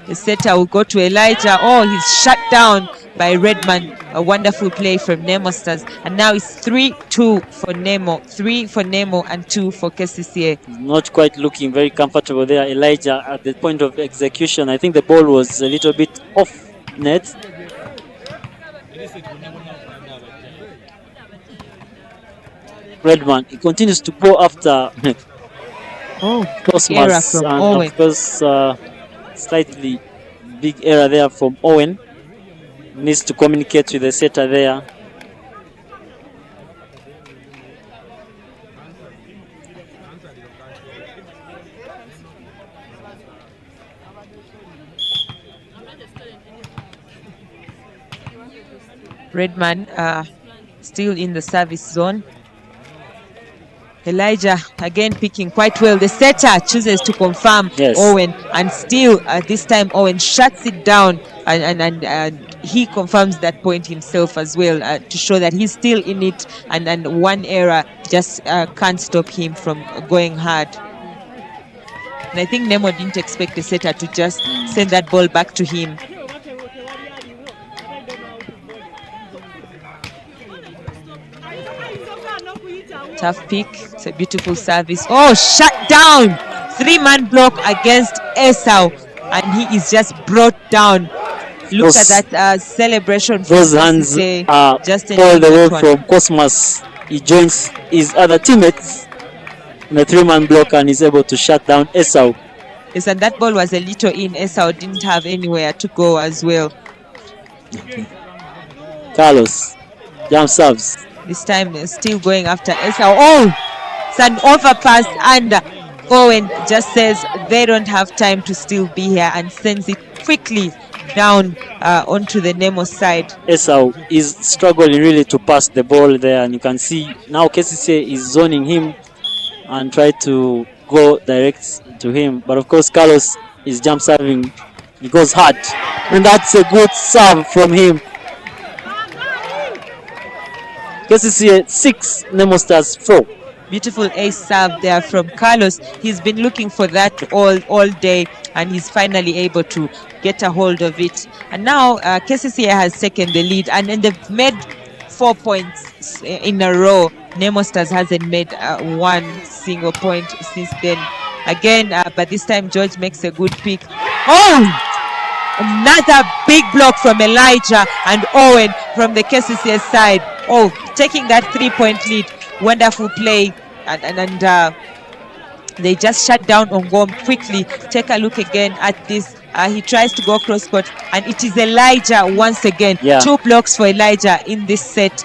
The setter will go to Elijah. Oh, he's shut down by Redman. A wonderful play from Nemo Stars. And now it's 3-2 for Nemo. 3 for Nemo and 2 for Kcca. Not quite looking very comfortable there, Elijah, at the point of execution. I think the ball was a little bit off net. Redman, he continues to go after Cosmos, and Owen. of course slightly big error there from Owen. Needs to communicate with the setter there. Redman still in the service zone. Elijah again picking quite well. The setter chooses to confirm Owen, and still this time Owen shuts it down, and he confirms that point himself as well, to show that he's still in it, and one error just can't stop him from going hard. And I think Nemo didn't expect the setter to just send that ball back to him. Tough pick. It's a beautiful service. Oh, shut down! 3-man block against Esau, and he is just brought down. Look at that celebration. Those hands are just all the way from Cosmos. He joins his other teammates in a 3-man block and is able to shut down Esau. Yes, and that ball was a little in. Esau didn't have anywhere to go as well. Carlos, jump serves. This time still going after Esau. Oh, it's an overpass, and Owen just says they don't have time to still be here and sends it quickly down onto the Nemo side. Esau is struggling really to pass the ball there, and you can see now Kcca is zoning him and try to go direct to him. But of course, Carlos is jump serving. He goes hard, and that's a good serve from him. Kcca 6, Nemo Stars 4. Beautiful ace serve there from Carlos. He's been looking for that all day, and he's finally able to get a hold of it. And now Kcca has taken the lead, and they've made 4 points in a row. Nemo Stars hasn't made one single point since then. Again, but this time George makes a good pick. Oh! Another big block from Elijah and Owen from the Kcca side. Oh, taking that 3-point lead. Wonderful play. And they just shut down Ongom quickly. Take a look again at this. He tries to go cross court, and it is Elijah once again. 2 blocks for Elijah in this set.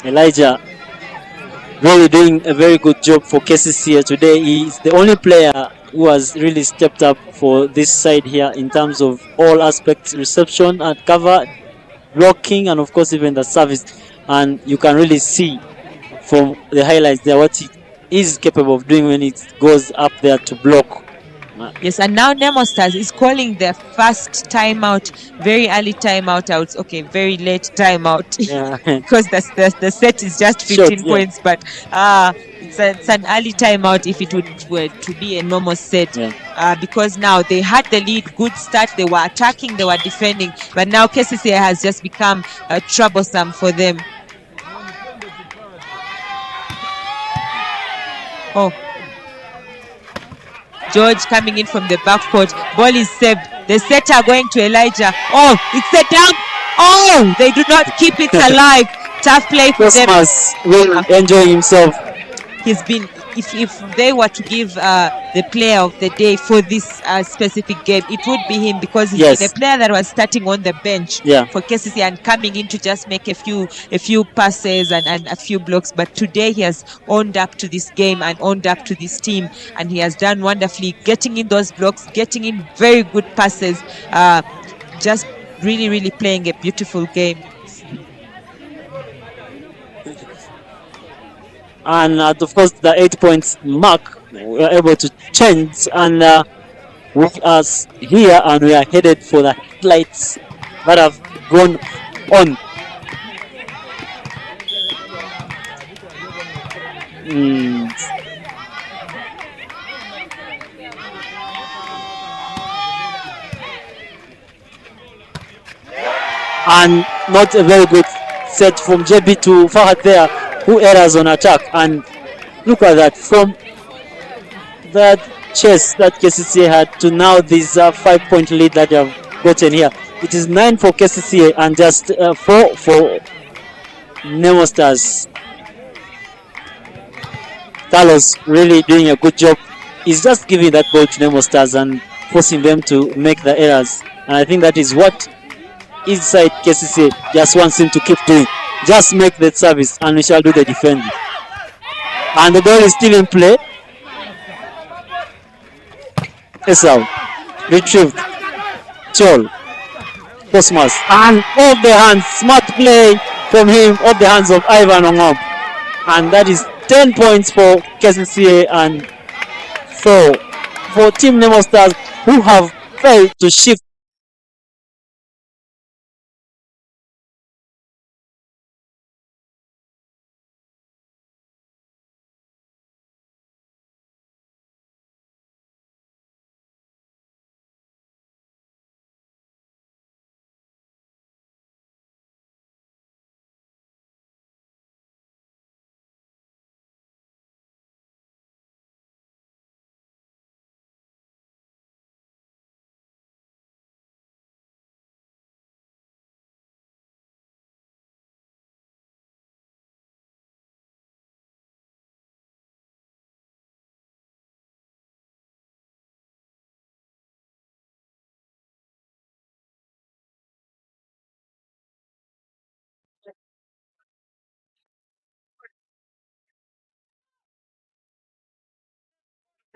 Elijah really doing a very good job for Kcca today. He's the only player who has really stepped up for this side here in terms of all aspects: reception and cover, blocking, and of course even the service. And you can really see from the highlights there what he is capable of doing when it goes up there to block. Yes, and now Nemo Stars is calling their first timeout, very early timeout. Out, okay, very late timeout Yeah, because the set is just short. 15 Yeah, points, but it's an early timeout if it were to be a normal set. yeah. Because now they had the lead, good start. They were attacking, they were defending, but now Kcca has just become troublesome for them. Oh, George coming in from the backcourt. Ball is saved. The setter going to Elijah. Oh, it's set down. Oh, they do not keep it alive. Tough play for them. Cosmas will enjoy himself. He's been, if they were to give the player of the day for this specific game, it would be him, because he's been Yes. a player that was starting on the bench Yeah. for Kcca and coming in to just make a few passes and a few blocks. But today he has owned up to this game and owned up to this team, and he has done wonderfully, getting in those blocks, getting in very good passes, just really playing a beautiful game. And of course, the 8 points mark, we are able to change, and we are here and we are headed for the headlights that have gone on. Mm. And not a very good set from JB to Fahad there, who errors on attack. And look at that, from that chase that Kcca had to now this 5-point lead that they have gotten here. It is 9 for Kcca and just 4 for Nemo Stars. Carlos really doing a good job. He's just giving that ball to Nemo Stars and forcing them to make the errors. And I think that is what inside Kcca just wants him to keep doing. Just make that service and we shall do the defending. And the ball is still in play. Esau retrieved. Chol. Cosmas. And off the hands. Smart play from him. Off the hands of Ivan Ongom. And that is 10 points for Kcca and 4 for Team Nemo Stars, who have failed to shift.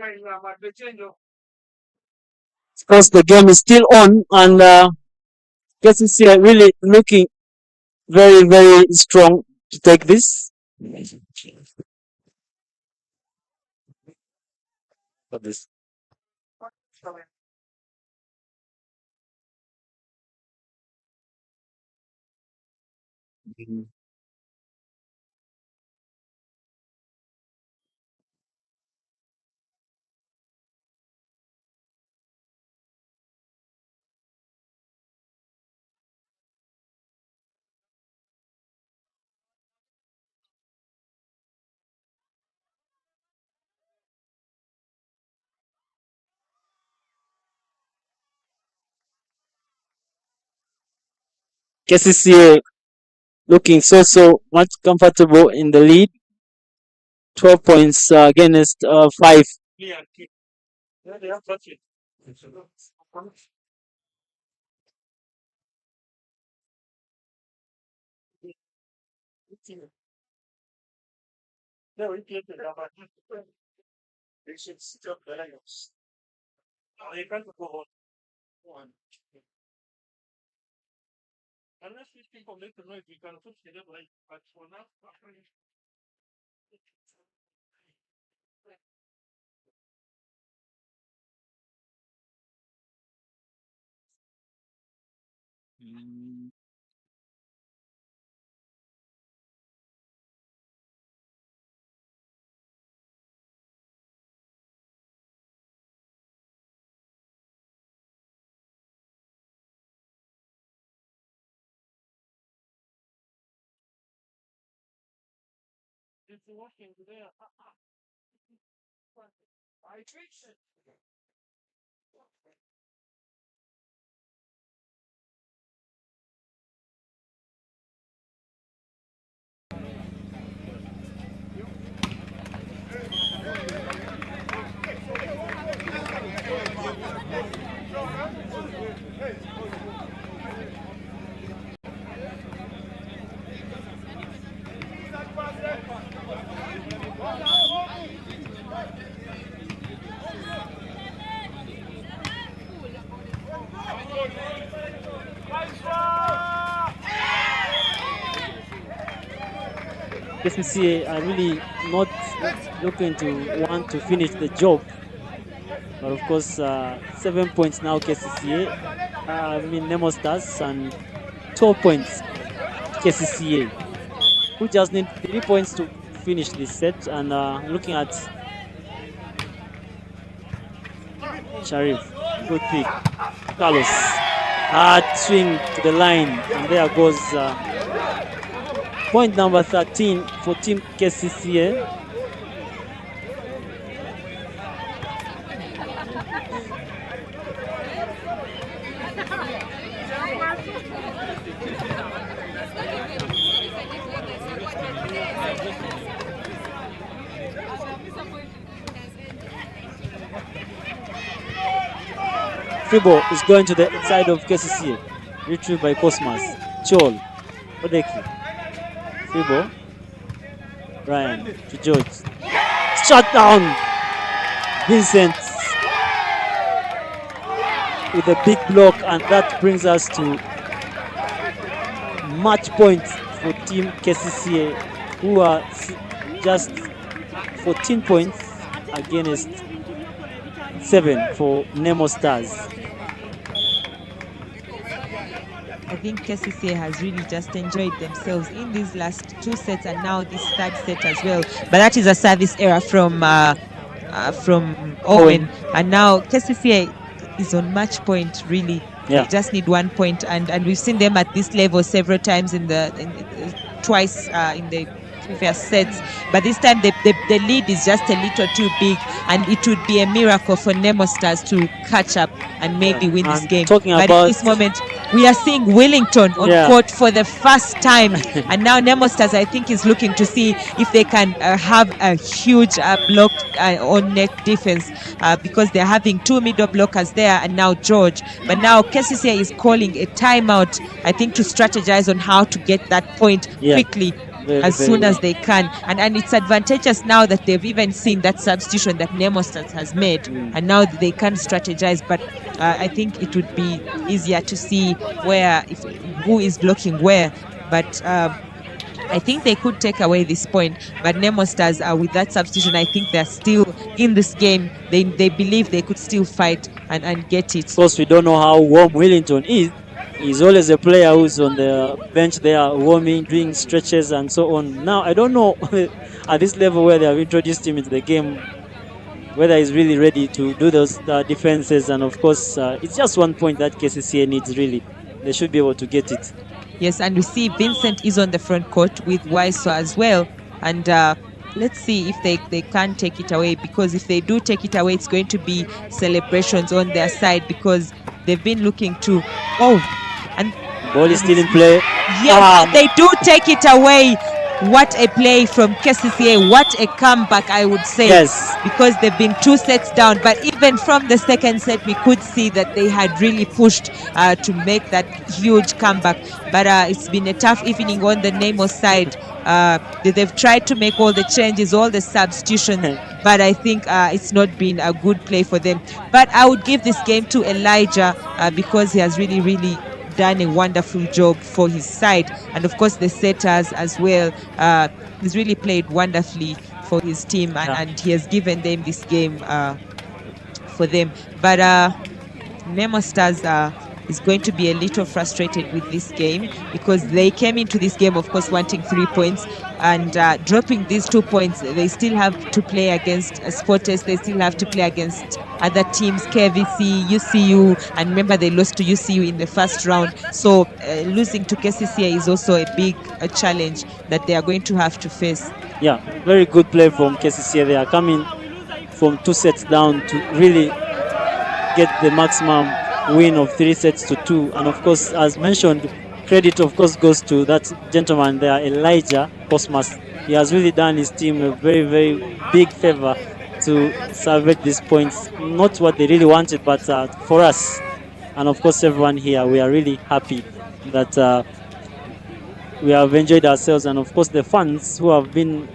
Of course, the game is still on, and Kcca really looking very strong to take this. For this. Mhm. Kcca looking so much comfortable in the lead. 12 points against 5. Mm. Kcca are really not looking to want to finish the job. But of course, 7 points now Kcca. I mean Nemo Stars, and 12 points Kcca, who just need 3 points to finish this set. And looking at Sharif, good pick. Carlos, hard swing to the line, and there goes point number 13 for Team Kcca. Free ball is going to the side of Kcca. Retrieved by Cosmas. Chol. Odeki. Free ball. Ryan to George. Shut down. Vincent with a big block, and that brings us to match points for Team Kcca, who are just 14 points against 7 for Nemo Stars. I think Kcca has really just enjoyed themselves in these last 2 sets and now this 3rd set as well. But that is a service error from Owen. And now Kcca is on match point, really. Yeah. They just need 1 point, and we've seen them at this level several times twice in the previous sets, but this time the lead is just a little too big, and it would be a miracle for Nemo Stars to catch up and maybe win this game. But at this moment, we are seeing Wellington on court for the first time, and now Nemo Stars, I think, is looking to see if they can have a huge block on net defense, because they're having 2 middle blockers there and now George. But now Kcca is calling a timeout, I think, to strategize on how to get that point quickly. As soon as they can, and it's advantageous now that they've even seen that substitution that Nemo Stars has made, and now they can strategize. But I think it would be easier to see who is blocking where. But I think they could take away this point. But Nemo Stars, with that substitution, I think they're still in this game. They believe they could still fight and get it. Of course, we don't know how warm Wellington is. He's always a player who's on the bench there, warming, doing stretches and so on. Now, I don't know at this level where they have introduced him into the game, whether he's really ready to do those defenses. And of course, it's just 1 point that Kcca needs, really. They should be able to get it. Yes, and we see Vincent is on the front court with Waiso as well. And let's see if they can take it away, because if they do take it away, it's going to be celebrations on their side, because they've been looking to... and ball is still in play. Yes, they do take it away. what a play from Kcca, what a comeback, I would say. Yes. Because they've been 2 sets down, but even from the second set we could see that they had really pushed to make that huge comeback. But it's been a tough evening on the Nemo side. They've tried to make all the changes, all the substitutions, but I think it's not been a good play for them. But I would give this game to Elijah because he has really done a wonderful job for his side, and of course the setters as well. He's really played wonderfully for his team, and he has given them this game for them. But Nemo Stars is going to be a little frustrated with this game because they came into this game, of course, wanting 3 points, and dropping these 2 points, they still have to play against Sportes, they still have to play against other teams, KVC, UCU, and remember they lost to UCU in the first round. So losing to Kcca is also a big challenge that they are going to have to face. Yeah, very good play from Kcca. They are coming from 2 sets down to really get the maximum win of 3 sets to 2. And of course, as mentioned, credit of course goes to that gentleman there, Elijah Cosmas. He has really done his team a very big favor to salvage these points. Not what they really wanted, but for us and of course everyone here, we are really happy that we have enjoyed ourselves, and of course the fans who have been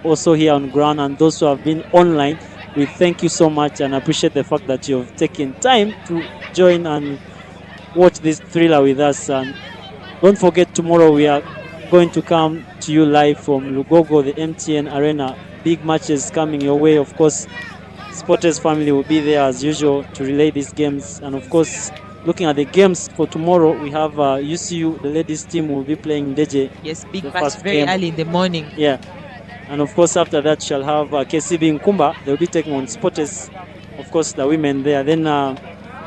also here on ground and those who have been online, we thank you so much and appreciate the fact that you've taken time to join and watch this thriller with us. And don't forget, tomorrow we are going to come to you live from Lugogo, the MTN Arena. Big matches coming your way. Of course, Sportes family will be there as usual to relay these games. And of course, looking at the games for tomorrow, we have UCU, the ladies team, will be playing Deje. Yes, big match very early in the morning. Yeah. And of course, after that, shall have KCB in Kumba. They'll be taking on Sportes, of course, the women there. Then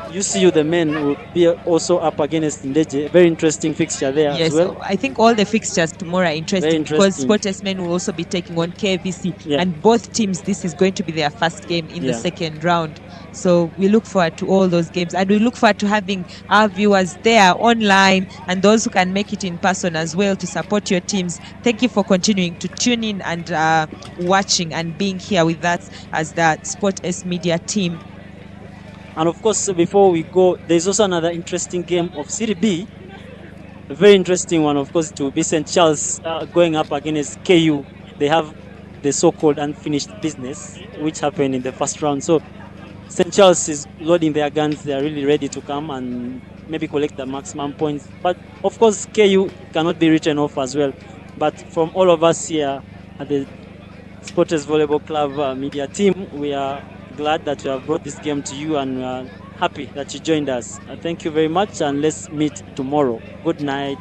UCU, the men, will be also up against Ndeje. Very interesting fixture there as well. Yes, I think all the fixtures tomorrow are interesting because Sportes men will also be taking on KVC. And both teams, this is going to be their first game in the second round. So we look forward to all those games, and we look forward to having our viewers there online and those who can make it in person as well to support your teams. Thank you for continuing to tune in and watching and being here with us as the Sports Media team. And of course, before we go, there's also another interesting game of Serie B. A very interesting one, of course, to be St. Charles going up against KU. They have the so-called unfinished business, which happened in the first round. So St. Charles is loading their guns. They are really ready to come and maybe collect the maximum points. But of course, KU cannot be written off as well. But from all of us here at the Sports Volleyball Club media team, we are glad that we have brought this game to you, and we are happy that you joined us. Thank you very much, and let's meet tomorrow. Good night.